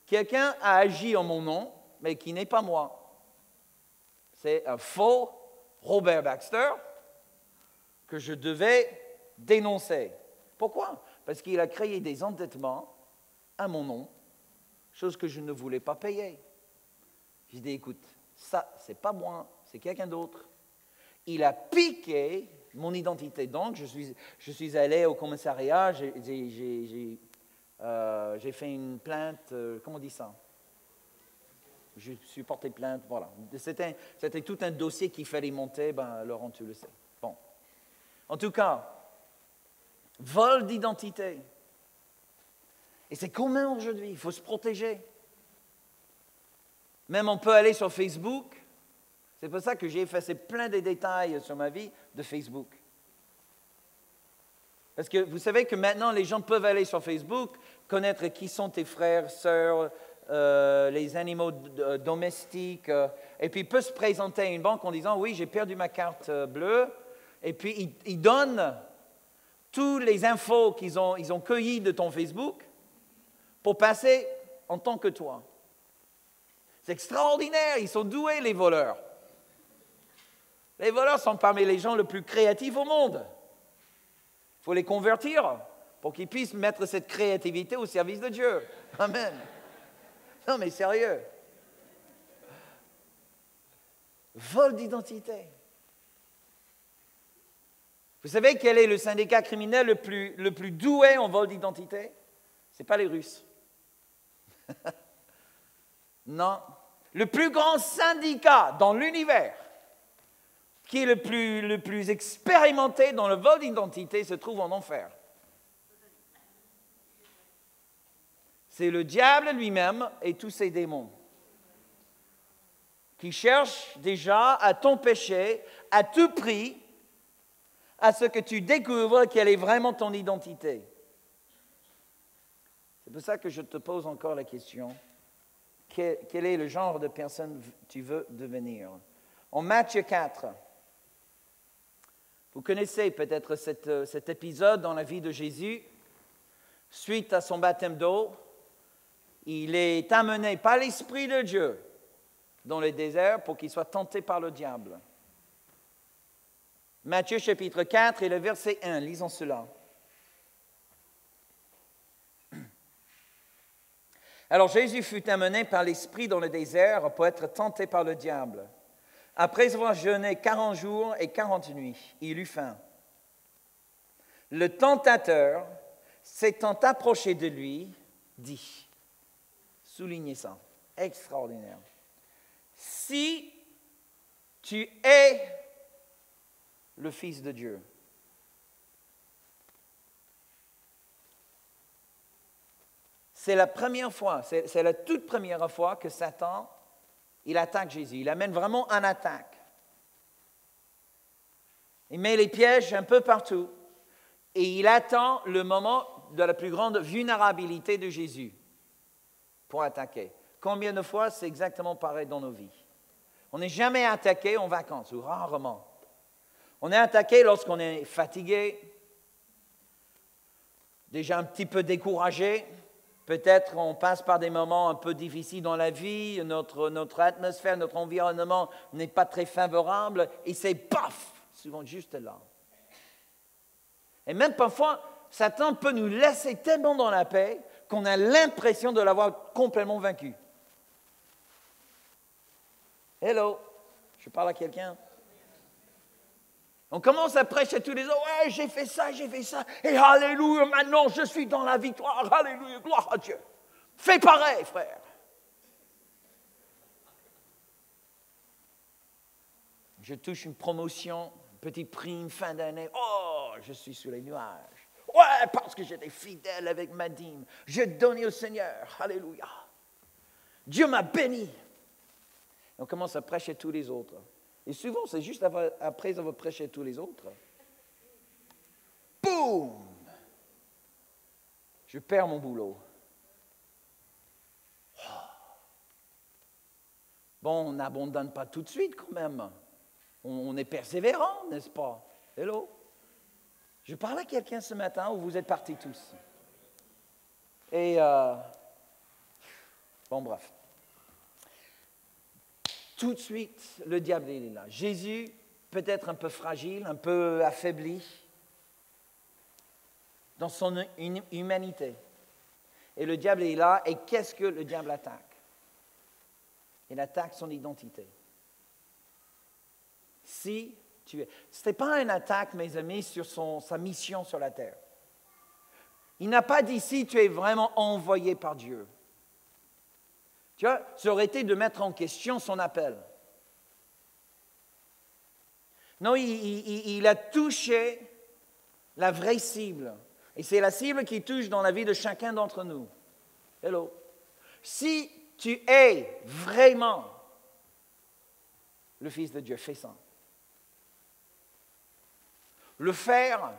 Quelqu'un a agi en mon nom, mais qui n'est pas moi. C'est un faux Robert Baxter que je devais dénoncer. Pourquoi? Parce qu'il a créé des endettements à mon nom, chose que je ne voulais pas payer. J'ai dit, écoute, ça, c'est pas moi, c'est quelqu'un d'autre. Il a piqué mon identité. Donc, je suis allé au commissariat, j'ai fait une plainte, comment on dit ça? Je suis porté plainte, voilà. C'était tout un dossier qu'il fallait monter, Laurent, tu le sais. Bon. En tout cas, vol d'identité. Et c'est commun aujourd'hui, il faut se protéger. Même on peut aller sur Facebook. C'est pour ça que j'ai effacé plein de détails sur ma vie de Facebook. Parce que vous savez que maintenant, les gens peuvent aller sur Facebook, connaître qui sont tes frères, sœurs, les animaux domestiques, et puis peut se présenter à une banque en disant « Oui, j'ai perdu ma carte bleue », et puis ils donnent toutes les infos qu'ils ont cueillies de ton Facebook pour passer en tant que toi. C'est extraordinaire, ils sont doués, les voleurs. Les voleurs sont parmi les gens les plus créatifs au monde. Il faut les convertir pour qu'ils puissent mettre cette créativité au service de Dieu. Amen. Non, mais sérieux. Vol d'identité. Vous savez quel est le syndicat criminel le plus doué en vol d'identité? Ce n'est pas les Russes. Non. Le plus grand syndicat dans l'univers, qui est le plus expérimenté dans le vol d'identité, se trouve en enfer. C'est le diable lui-même et tous ses démons qui cherchent déjà à t'empêcher à tout prix à ce que tu découvres quelle est vraiment ton identité. C'est pour ça que je te pose encore la question. Quel est le genre de personne tu veux devenir? En Matthieu 4, vous connaissez peut-être cet épisode dans la vie de Jésus. Suite à son baptême d'eau, il est amené par l'Esprit de Dieu dans le désert pour qu'il soit tenté par le diable. Matthieu chapitre 4 et le verset 1, lisons cela. Alors Jésus fut amené par l'Esprit dans le désert pour être tenté par le diable. Après avoir jeûné 40 jours et 40 nuits, il eut faim. Le tentateur, s'étant approché de lui, dit, soulignez ça, extraordinaire, si tu es le Fils de Dieu, c'est la première fois, c'est la toute première fois que Satan, il attaque Jésus. Il amène vraiment une attaque. Il met les pièges un peu partout et il attend le moment de la plus grande vulnérabilité de Jésus pour attaquer. Combien de fois c'est exactement pareil dans nos vies? On n'est jamais attaqué en vacances, ou rarement. On est attaqué lorsqu'on est fatigué, déjà un petit peu découragé. Peut-être on passe par des moments un peu difficiles dans la vie, notre atmosphère, notre environnement n'est pas très favorable, et c'est paf, souvent juste là. Et même parfois, Satan peut nous laisser tellement dans la paix qu'on a l'impression de l'avoir complètement vaincu. Hello, je parle à quelqu'un. On commence à prêcher tous les jours, ouais, j'ai fait ça, et alléluia, maintenant je suis dans la victoire, alléluia, gloire à Dieu. Fais pareil, frère. Je touche une promotion, petite prime, fin d'année, oh, je suis sous les nuages. Ouais, parce que j'étais fidèle avec ma dîme, j'ai donné au Seigneur, alléluia. Dieu m'a béni. On commence à prêcher tous les autres. Et souvent, c'est juste après avoir prêché tous les autres. Boum! Je perds mon boulot. bon, on n'abandonne pas tout de suite quand même. On est persévérant, n'est-ce pas? Hello? Je parle à quelqu'un ce matin où vous êtes partis tous. Et, bon, bref. Tout de suite, le diable il est là. Jésus, peut-être un peu fragile, un peu affaibli dans son humanité. Et le diable est là. Et qu'est-ce que le diable attaque? Il attaque son identité. Si tu es... Ce n'est pas une attaque, mes amis, sur sa mission sur la terre. Il n'a pas dit si tu es vraiment envoyé par Dieu. Tu vois, ça aurait été de mettre en question son appel. Non, il a touché la vraie cible. Et c'est la cible qui touche dans la vie de chacun d'entre nous. Hello. Si tu es vraiment le Fils de Dieu, fais ça. Le faire,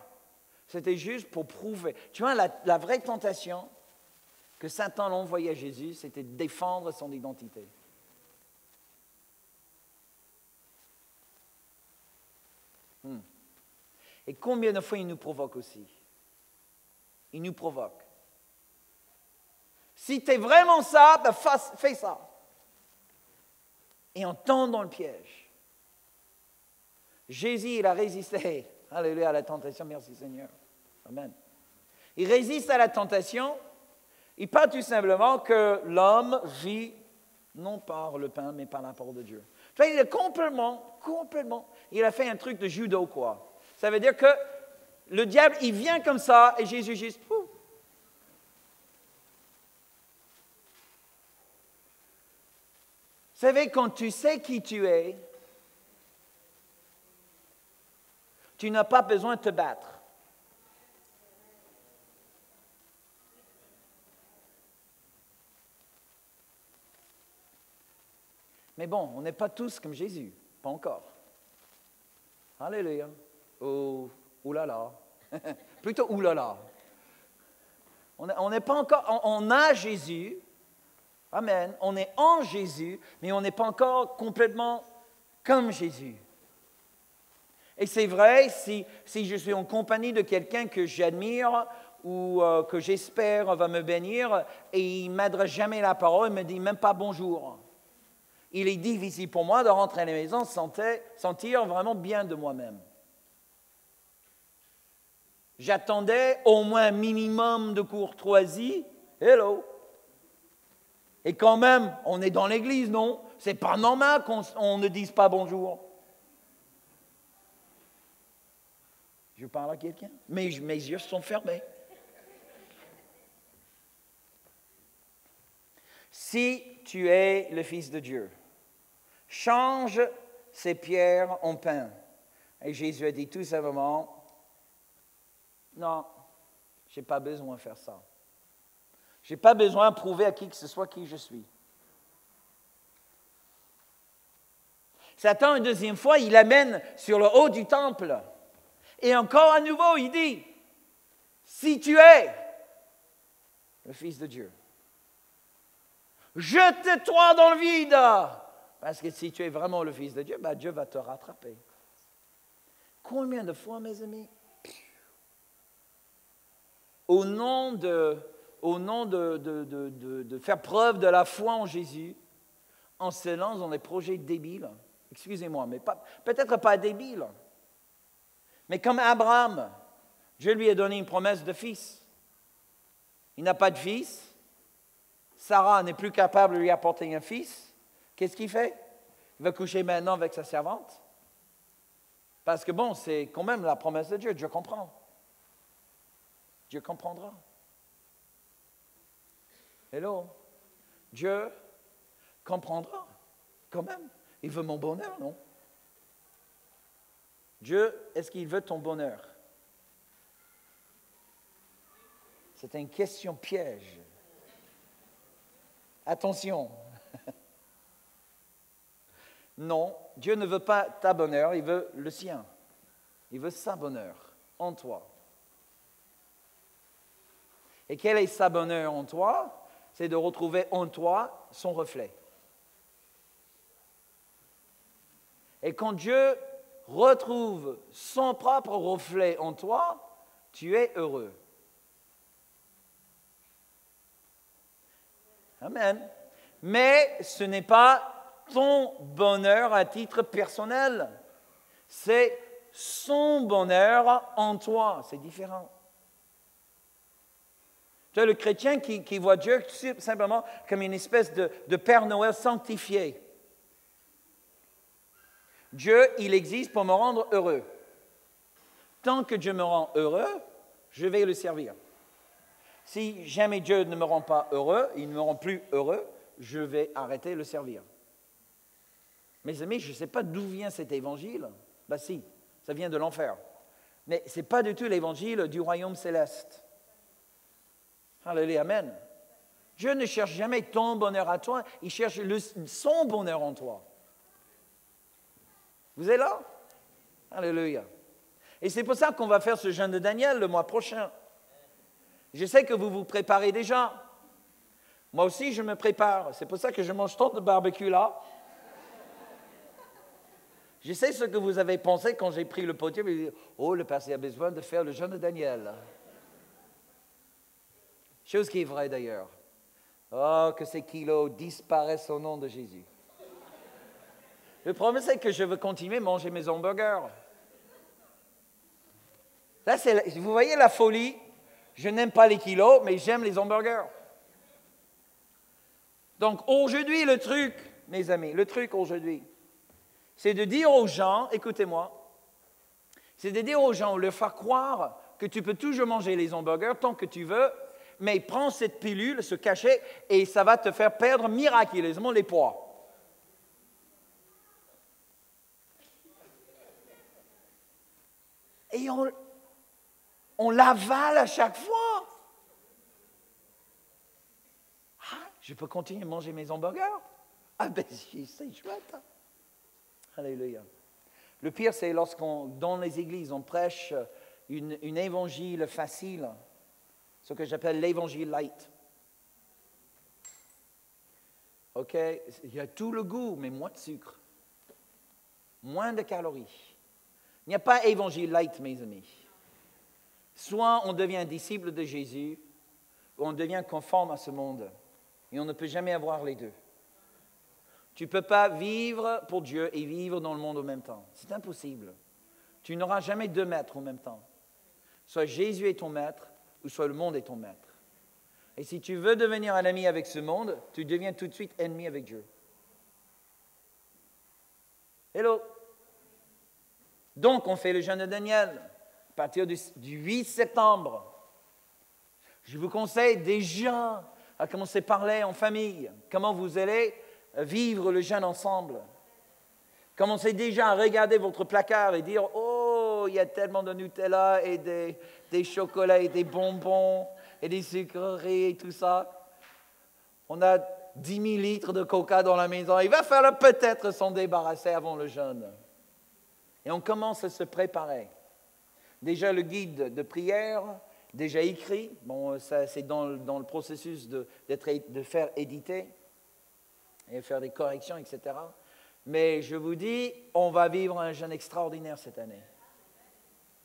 c'était juste pour prouver. Tu vois, la vraie tentation que Satan a envoyée à Jésus, c'était de défendre son identité. Et combien de fois il nous provoque aussi? Il nous provoque. Si tu es vraiment ça, ben fais ça. Et on tombe dans le piège. Jésus, il a résisté, alléluia, à la tentation. Merci Seigneur. Amen. Il résiste à la tentation. Il parle tout simplement que l'homme vit non par le pain, mais par la parole de Dieu. Tu vois, il est complètement, il a fait un truc de judo, quoi. Ça veut dire que le diable, il vient comme ça, et Jésus juste, ouf. Vous savez, quand tu sais qui tu es, tu n'as pas besoin de te battre. Mais bon, on n'est pas tous comme Jésus, pas encore. Alléluia. Oh, oulala. Plutôt oulala. On n'est pas encore, on a Jésus. Amen. On est en Jésus, mais on n'est pas encore complètement comme Jésus. Et c'est vrai, si je suis en compagnie de quelqu'un que j'admire ou que j'espère va me bénir, et il ne m'adresse jamais la parole, il ne me dit même pas bonjour. Il est difficile pour moi de rentrer à la maison sans sentir vraiment bien de moi-même. J'attendais au moins un minimum de courtoisie. Hello. Et quand même, on est dans l'église, non? C'est pas normal qu'on ne dise pas bonjour. Je parle à quelqu'un? Mes yeux sont fermés. Si tu es le Fils de Dieu, change ces pierres en pain. Et Jésus a dit tout simplement, non, je n'ai pas besoin de faire ça. Je n'ai pas besoin de prouver à qui que ce soit qui je suis. Satan, une deuxième fois, il l'amène sur le haut du temple. Et encore à nouveau, il dit, si tu es le Fils de Dieu, jette-toi dans le vide. Parce que si tu es vraiment le Fils de Dieu, ben Dieu va te rattraper. Combien de fois, mes amis, au nom de faire preuve de la foi en Jésus, on se lance dans des projets débiles. Excusez-moi, mais peut-être pas débiles. Mais comme Abraham, Dieu lui a donné une promesse de fils. Il n'a pas de fils. Sarah n'est plus capable de lui apporter un fils. Qu'est-ce qu'il fait? Il va coucher maintenant avec sa servante. Parce que bon, c'est quand même la promesse de Dieu. Dieu comprend. Dieu comprendra. Hello? Dieu comprendra. Quand même. Il veut mon bonheur, non? Dieu, est-ce qu'il veut ton bonheur? C'est une question piège. Attention. Non, Dieu ne veut pas ta bonheur, il veut le sien. Il veut sa bonheur en toi. Et quel est sa bonheur en toi? C'est de retrouver en toi son reflet. Et quand Dieu retrouve son propre reflet en toi, tu es heureux. Amen. Mais ce n'est pas ton bonheur à titre personnel. C'est son bonheur en toi. C'est différent. Tu as le chrétien qui voit Dieu simplement comme une espèce de Père Noël sanctifié. Dieu, il existe pour me rendre heureux. Tant que Dieu me rend heureux, je vais le servir. Si jamais Dieu ne me rend pas heureux, il ne me rend plus heureux, je vais arrêter de le servir. Mes amis, je ne sais pas d'où vient cet évangile. Ben si, ça vient de l'enfer. Mais ce n'est pas du tout l'évangile du royaume céleste. Alléluia, amen. Dieu ne cherche jamais ton bonheur à toi, il cherche son bonheur en toi. Vous êtes là? Alléluia. Et c'est pour ça qu'on va faire ce jeûne de Daniel le mois prochain. Je sais que vous vous préparez déjà. Moi aussi, je me prépare. C'est pour ça que je mange tant de barbecue là. Je sais ce que vous avez pensé quand j'ai pris le potier. Vous avez dit, oh, le pasteur a besoin de faire le jeûne de Daniel. Chose qui est vraie d'ailleurs. Oh, que ces kilos disparaissent au nom de Jésus. Le problème, c'est que je veux continuer à manger mes hamburgers. Là, vous voyez la folie? Je n'aime pas les kilos, mais j'aime les hamburgers. Donc, aujourd'hui, le truc, mes amis, le truc aujourd'hui, c'est de dire aux gens, écoutez-moi, c'est de dire aux gens, leur faire croire que tu peux toujours manger les hamburgers tant que tu veux, mais prends cette pilule, ce cachet, et ça va te faire perdre miraculeusement les poids. Et on l'avale à chaque fois. Ah, je peux continuer à manger mes hamburgers? Ah ben c'est chouette. Alléluia. Le pire, c'est dans les églises, on prêche une évangile facile, ce que j'appelle l'évangile light. OK? Il y a tout le goût, mais moins de sucre. Moins de calories. Il n'y a pas évangile light, mes amis. Soit on devient disciple de Jésus, ou on devient conforme à ce monde. Et on ne peut jamais avoir les deux. Tu ne peux pas vivre pour Dieu et vivre dans le monde en même temps. C'est impossible. Tu n'auras jamais deux maîtres en même temps. Soit Jésus est ton maître, ou soit le monde est ton maître. Et si tu veux devenir un ami avec ce monde, tu deviens tout de suite ennemi avec Dieu. Hello! Donc, on fait le jeûne de Daniel à partir du 8 septembre. Je vous conseille déjà à commencer à parler en famille, comment vous allez vivre le jeûne ensemble. Commencez déjà à regarder votre placard et dire « Oh, il y a tellement de Nutella et des chocolats et des bonbons et des sucreries et tout ça. On a 10 000 litres de coca dans la maison. Il va falloir peut-être s'en débarrasser avant le jeûne. » Et on commence à se préparer. Déjà le guide de prière, déjà écrit. Bon, ça, c'est dans le processus de faire éditer et faire des corrections, etc. Mais je vous dis, on va vivre un jeûne extraordinaire cette année.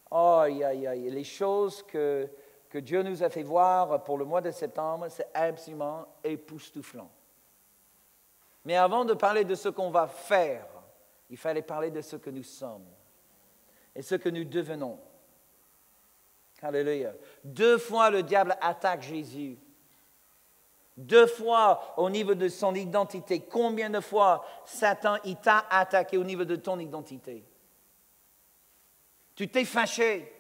Oh, aïe, aïe, aïe. Les choses que Dieu nous a fait voir pour le mois de septembre, c'est absolument époustouflant. Mais avant de parler de ce qu'on va faire, il fallait parler de ce que nous sommes et ce que nous devenons. Alléluia. 2 fois le diable attaque Jésus. 2 fois au niveau de son identité. Combien de fois Satan il t'a attaqué au niveau de ton identité? Tu t'es fâché.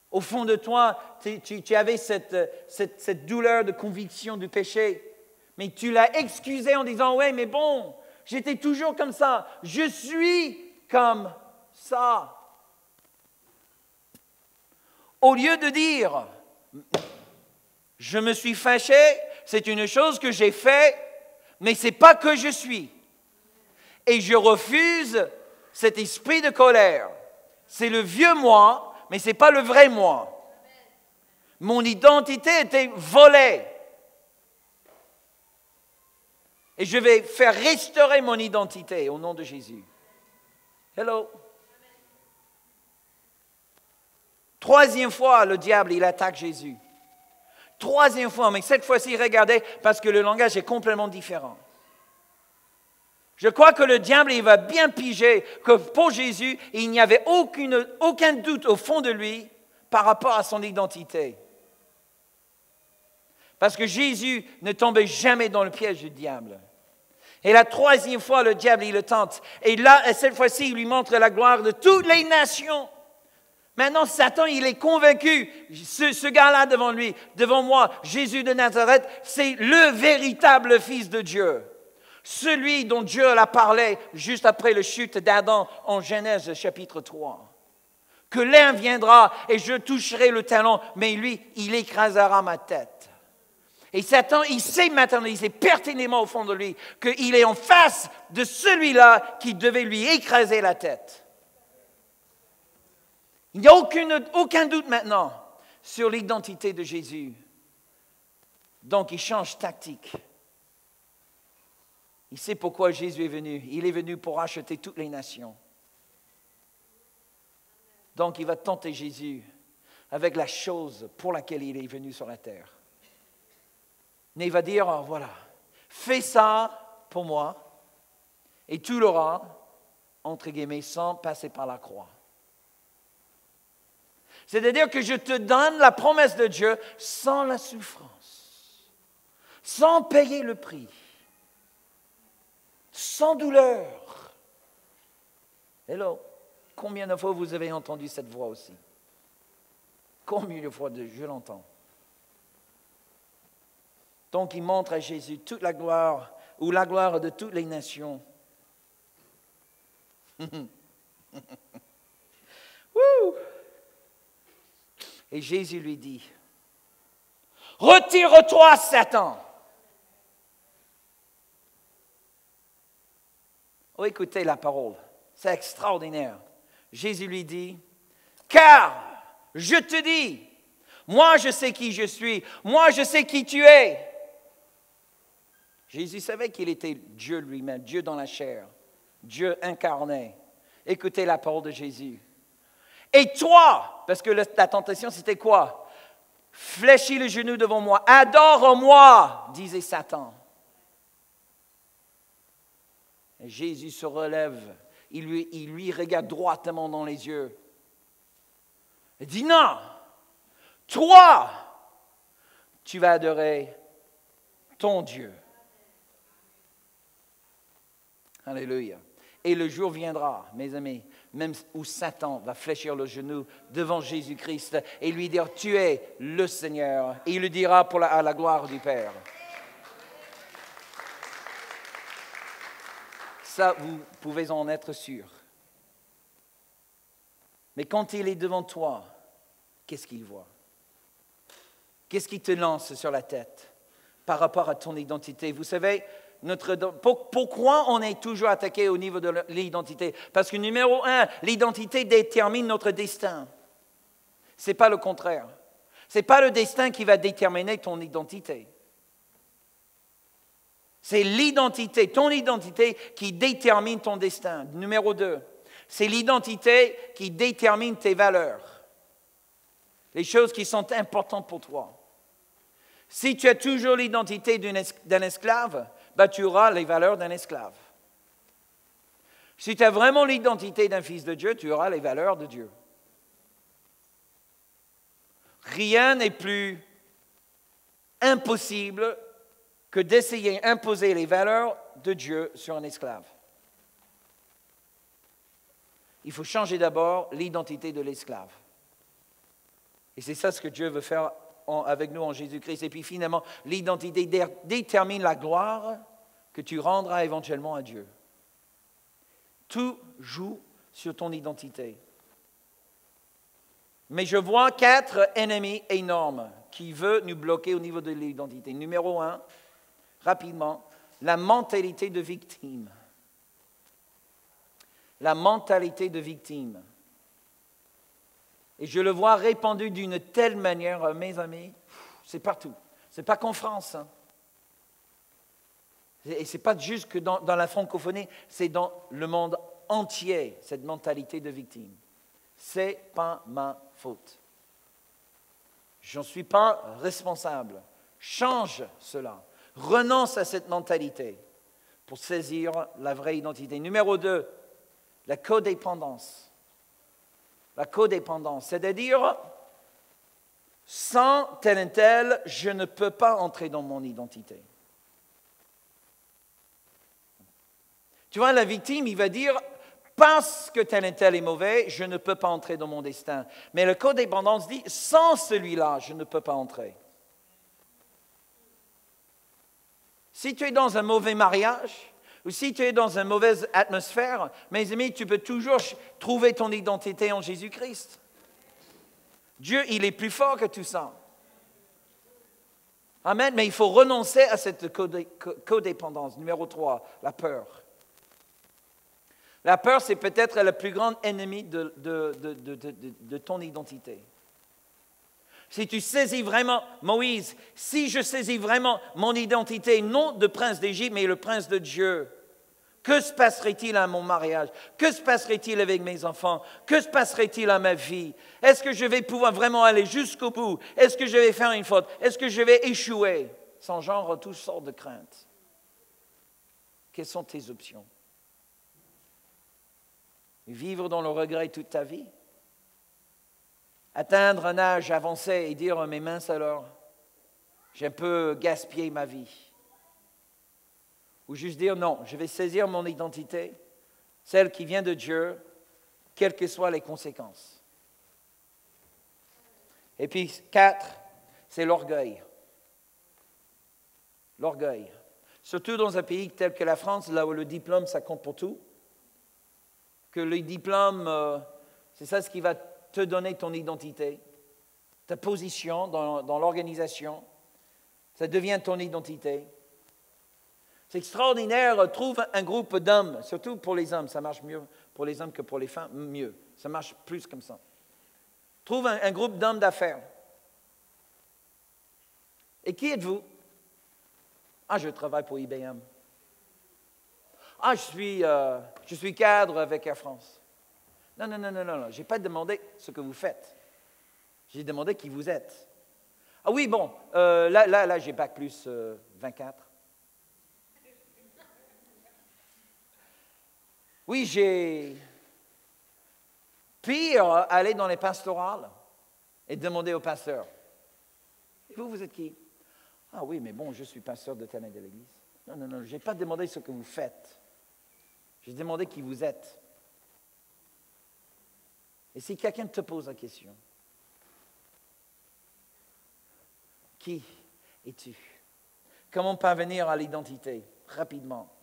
Au fond de toi, tu avais cette douleur de conviction du péché. Mais tu l'as excusé en disant, ouais, mais bon, j'étais toujours comme ça. Je suis comme ça. Au lieu de dire, je me suis fâché, c'est une chose que j'ai faite, mais ce n'est pas que je suis. Et je refuse cet esprit de colère. C'est le vieux moi, mais ce n'est pas le vrai moi. Mon identité était volée. Et je vais faire restaurer mon identité au nom de Jésus. Hello. Troisième fois, le diable, il attaque Jésus. Troisième fois, mais cette fois-ci, regardez, parce que le langage est complètement différent. Je crois que le diable, il va bien piger que pour Jésus, il n'y avait aucun doute au fond de lui par rapport à son identité. Parce que Jésus ne tombait jamais dans le piège du diable. Et la troisième fois, le diable, il le tente. Et là, cette fois-ci, il lui montre la gloire de toutes les nations. Maintenant, Satan, il est convaincu, ce gars-là devant lui, devant moi, Jésus de Nazareth, c'est le véritable Fils de Dieu. Celui dont Dieu a parlé juste après la chute d'Adam en Genèse chapitre 3. Que l'un viendra et je toucherai le talon, mais lui, il écrasera ma tête. Et Satan, il sait maintenant, il sait pertinemment au fond de lui qu'il est en face de celui-là qui devait lui écraser la tête. Il n'y a aucun doute maintenant sur l'identité de Jésus. Donc, il change tactique. Il sait pourquoi Jésus est venu. Il est venu pour racheter toutes les nations. Donc, il va tenter Jésus avec la chose pour laquelle il est venu sur la terre. Mais il va dire, oh, voilà, fais ça pour moi et tu l'auras, entre guillemets, sans passer par la croix. C'est-à-dire que je te donne la promesse de Dieu sans la souffrance, sans payer le prix, sans douleur. Hello, combien de fois vous avez entendu cette voix aussi? Combien de fois je l'entends? Donc, il montre à Jésus toute la gloire, ou la gloire de toutes les nations. Wouh! Et Jésus lui dit, « Retire-toi, Satan! » Oh, écoutez la parole, c'est extraordinaire. Jésus lui dit, « Car je te dis, moi je sais qui je suis, moi je sais qui tu es. » Jésus savait qu'il était Dieu lui-même, Dieu dans la chair, Dieu incarné. Écoutez la parole de Jésus. Et toi, parce que la tentation c'était quoi? Fléchis le genou devant moi, adore-moi, disait Satan. Et Jésus se relève, il lui regarde droitement dans les yeux. Il dit non, toi, tu vas adorer ton Dieu. Alléluia. Et le jour viendra, mes amis, même où Satan va fléchir le genou devant Jésus-Christ et lui dire, tu es le Seigneur. Et il le dira à la gloire du Père. Ça, vous pouvez en être sûr. Mais quand il est devant toi, qu'est-ce qu'il voit? Qu'est-ce qui te lance sur la tête par rapport à ton identité? Vous savez, pourquoi on est toujours attaqué au niveau de l'identité? Parce que numéro 1, l'identité détermine notre destin. Ce n'est pas le contraire. Ce n'est pas le destin qui va déterminer ton identité. C'est l'identité, ton identité qui détermine ton destin. Numéro 2, c'est l'identité qui détermine tes valeurs. Les choses qui sont importantes pour toi. Si tu as toujours l'identité d'un esclave, tu auras les valeurs d'un esclave. Si tu as vraiment l'identité d'un fils de Dieu, tu auras les valeurs de Dieu. Rien n'est plus impossible que d'essayer d'imposer les valeurs de Dieu sur un esclave. Il faut changer d'abord l'identité de l'esclave. Et c'est ça ce que Dieu veut faire avec nous en Jésus-Christ. Et puis finalement, l'identité détermine la gloire que tu rendras éventuellement à Dieu. Tout joue sur ton identité. Mais je vois 4 ennemis énormes qui veulent nous bloquer au niveau de l'identité. Numéro 1, rapidement, la mentalité de victime. La mentalité de victime. Et je le vois répandu d'une telle manière, mes amis, c'est partout. Ce n'est pas qu'en France. Et ce n'est pas juste que dans la francophonie, c'est dans le monde entier, cette mentalité de victime. Ce n'est pas ma faute. Je n'en suis pas responsable. Change cela. Renonce à cette mentalité pour saisir la vraie identité. Numéro 2, la codépendance. La codépendance, c'est-à-dire, sans tel et tel, je ne peux pas entrer dans mon identité. Tu vois, la victime, il va dire, parce que tel et tel est mauvais, je ne peux pas entrer dans mon destin. Mais la codépendance dit, sans celui-là, je ne peux pas entrer. Si tu es dans un mauvais mariage, ou si tu es dans une mauvaise atmosphère, mes amis, tu peux toujours trouver ton identité en Jésus-Christ. Dieu, il est plus fort que tout ça. Amen, mais il faut renoncer à cette codépendance. Numéro 3, la peur. La peur, c'est peut-être le plus grand ennemi de ton identité. Si tu saisis vraiment, Moïse, si je saisis vraiment mon identité, non de prince d'Égypte, mais le prince de Dieu, que se passerait-il à mon mariage? Que se passerait-il avec mes enfants? Que se passerait-il à ma vie? Est-ce que je vais pouvoir vraiment aller jusqu'au bout? Est-ce que je vais faire une faute? Est-ce que je vais échouer? Sans genre, toutes sortes de craintes. Quelles sont tes options? Vivre dans le regret toute ta vie? Atteindre un âge avancé et dire « mais mince alors, j'ai un peu gaspillé ma vie ». Ou juste dire « non, je vais saisir mon identité, celle qui vient de Dieu, quelles que soient les conséquences ». Et puis 4, c'est l'orgueil. L'orgueil. Surtout dans un pays tel que la France, là où le diplôme, ça compte pour tout. Que le diplôme, c'est ça ce qui va te donner ton identité, ta position dans l'organisation. Ça devient ton identité. C'est extraordinaire. Trouve un groupe d'hommes, surtout pour les hommes. Ça marche mieux pour les hommes que pour les femmes. Mieux. Ça marche plus comme ça. Trouve un groupe d'hommes d'affaires. Et qui êtes-vous? Ah, je travaille pour IBM. Ah, je suis cadre avec Air France. Non, je n'ai pas demandé ce que vous faites. J'ai demandé qui vous êtes. Ah oui, bon, là, j'ai bac plus 24. Oui, j'ai pire aller dans les pastorales et demander au pasteur. Et vous êtes qui? Ah oui, mais bon, je suis pasteur de telle et de l'église. Non, je n'ai pas demandé ce que vous faites. J'ai demandé qui vous êtes. Et si quelqu'un te pose la question, qui es-tu? Comment parvenir à l'identité rapidement?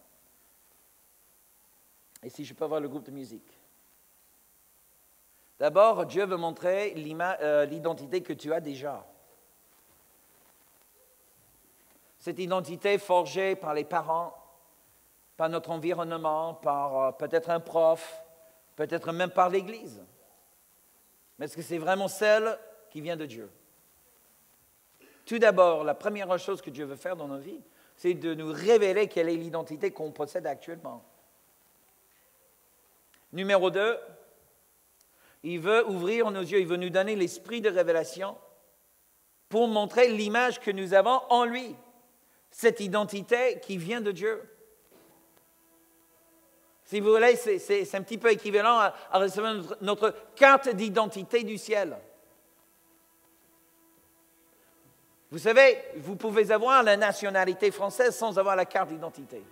Et si je peux avoir le groupe de musique. D'abord, Dieu veut montrer l'identité que tu as déjà. Cette identité forgée par les parents, par notre environnement, par peut-être un prof, peut-être même par l'Église. Mais est-ce que c'est vraiment celle qui vient de Dieu? Tout d'abord, la première chose que Dieu veut faire dans nos vies, c'est de nous révéler quelle est l'identité qu'on possède actuellement. Numéro 2, il veut ouvrir nos yeux, il veut nous donner l'esprit de révélation pour montrer l'image que nous avons en lui, cette identité qui vient de Dieu. Si vous voulez, c'est un petit peu équivalent à recevoir notre carte d'identité du ciel. Vous savez, vous pouvez avoir la nationalité française sans avoir la carte d'identité.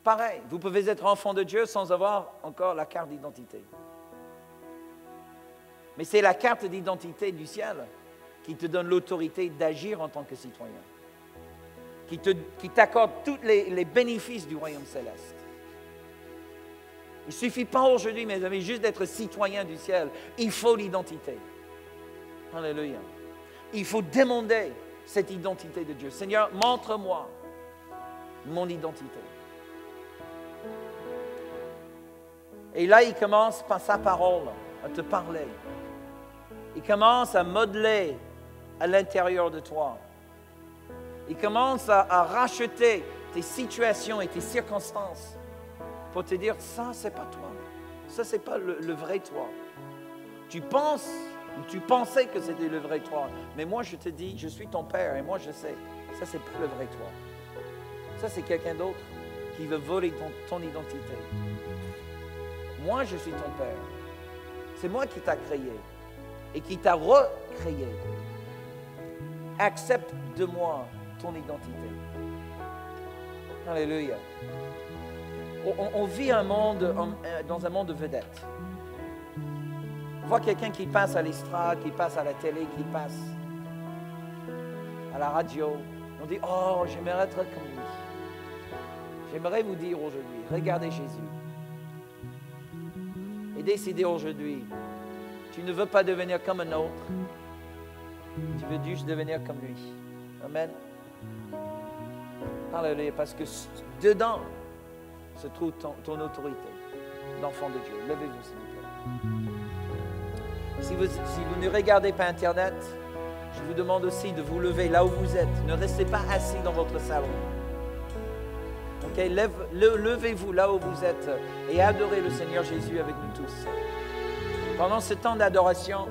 Pareil, vous pouvez être enfant de Dieu sans avoir encore la carte d'identité. Mais c'est la carte d'identité du ciel qui te donne l'autorité d'agir en tant que citoyen, qui t'accorde tous les bénéfices du royaume céleste. Il ne suffit pas aujourd'hui, mes amis, juste d'être citoyen du ciel. Il faut l'identité. Alléluia. Il faut demander cette identité de Dieu. Seigneur, montre-moi mon identité. Et là, il commence par sa parole à te parler. Il commence à modeler à l'intérieur de toi Il commence à racheter tes situations et tes circonstances pour te dire, ça, c'est pas toi. Ça, c'est pas le vrai toi. Tu penses, ou tu pensais que c'était le vrai toi. Mais moi, je te dis, je suis ton père et moi, je sais, ça, c'est pas le vrai toi. Ça, c'est quelqu'un d'autre qui veut voler ton identité. Moi, je suis ton père. C'est moi qui t'a créé et qui t'a recréé. Accepte de moi ton identité. Alléluia. On vit dans un monde de vedettes. On voit quelqu'un qui passe à l'estrade, qui passe à la télé, qui passe à la radio. On dit, oh, j'aimerais être comme lui. J'aimerais vous dire aujourd'hui, regardez Jésus. Et décidez aujourd'hui, tu ne veux pas devenir comme un autre. Tu veux juste devenir comme lui. Amen. Alléluia, parce que dedans se trouve ton autorité d'enfant de Dieu. Levez-vous, s'il vous plaît. Si vous ne regardez pas Internet, je vous demande aussi de vous lever là où vous êtes. Ne restez pas assis dans votre salon. Ok, levez-vous là où vous êtes et adorez le Seigneur Jésus avec nous tous. Pendant ce temps d'adoration,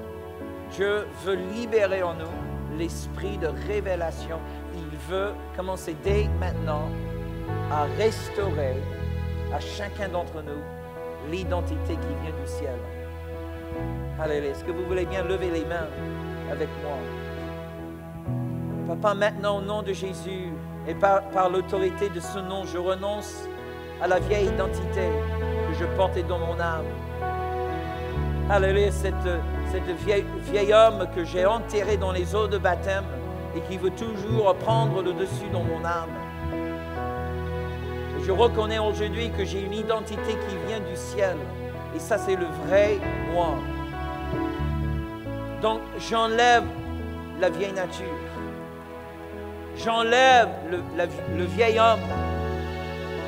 Dieu veut libérer en nous l'esprit de révélation. Il veut commencer dès maintenant à restaurer à chacun d'entre nous l'identité qui vient du ciel. Alléluia. Est-ce que vous voulez bien lever les mains avec moi? Papa, maintenant au nom de Jésus et par l'autorité de ce nom, je renonce à la vieille identité que je portais dans mon âme. Alléluia, cette vieil homme que j'ai enterré dans les eaux de baptême et qui veut toujours prendre le dessus dans mon âme. Je reconnais aujourd'hui que j'ai une identité qui vient du ciel. Et ça, c'est le vrai moi. Donc, j'enlève la vieille nature. J'enlève le vieil homme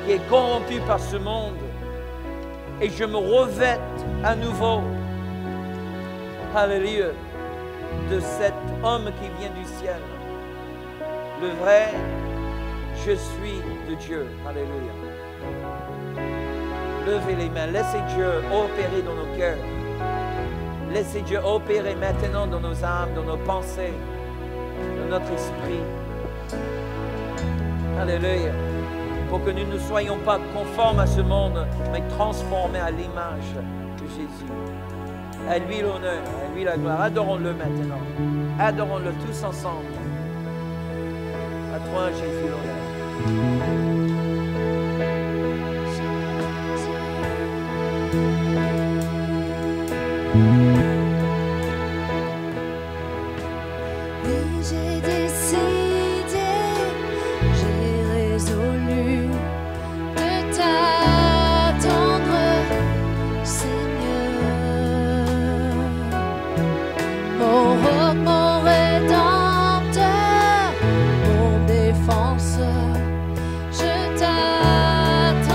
qui est corrompu par ce monde. Et je me revête à nouveau, alléluia, de cet homme qui vient du ciel. Le vrai, je suis de Dieu. Alléluia. Levez les mains. Laissez Dieu opérer dans nos cœurs. Laissez Dieu opérer maintenant dans nos âmes, dans nos pensées, dans notre esprit. Alléluia. Pour que nous ne soyons pas conformes à ce monde, mais transformés à l'image de Jésus. À lui l'honneur, à lui la gloire. Adorons-le maintenant. Adorons-le tous ensemble. À toi, Jésus, l'honneur. Oui, j'ai décidé, j'ai résolu de t'attendre, Seigneur. Mon roc, mon rédempteur, mon défenseur, je t'attendrai,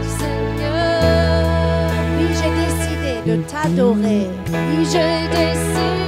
Seigneur. Oui, j'ai décidé de t'adorer. Oui, j'ai décidé.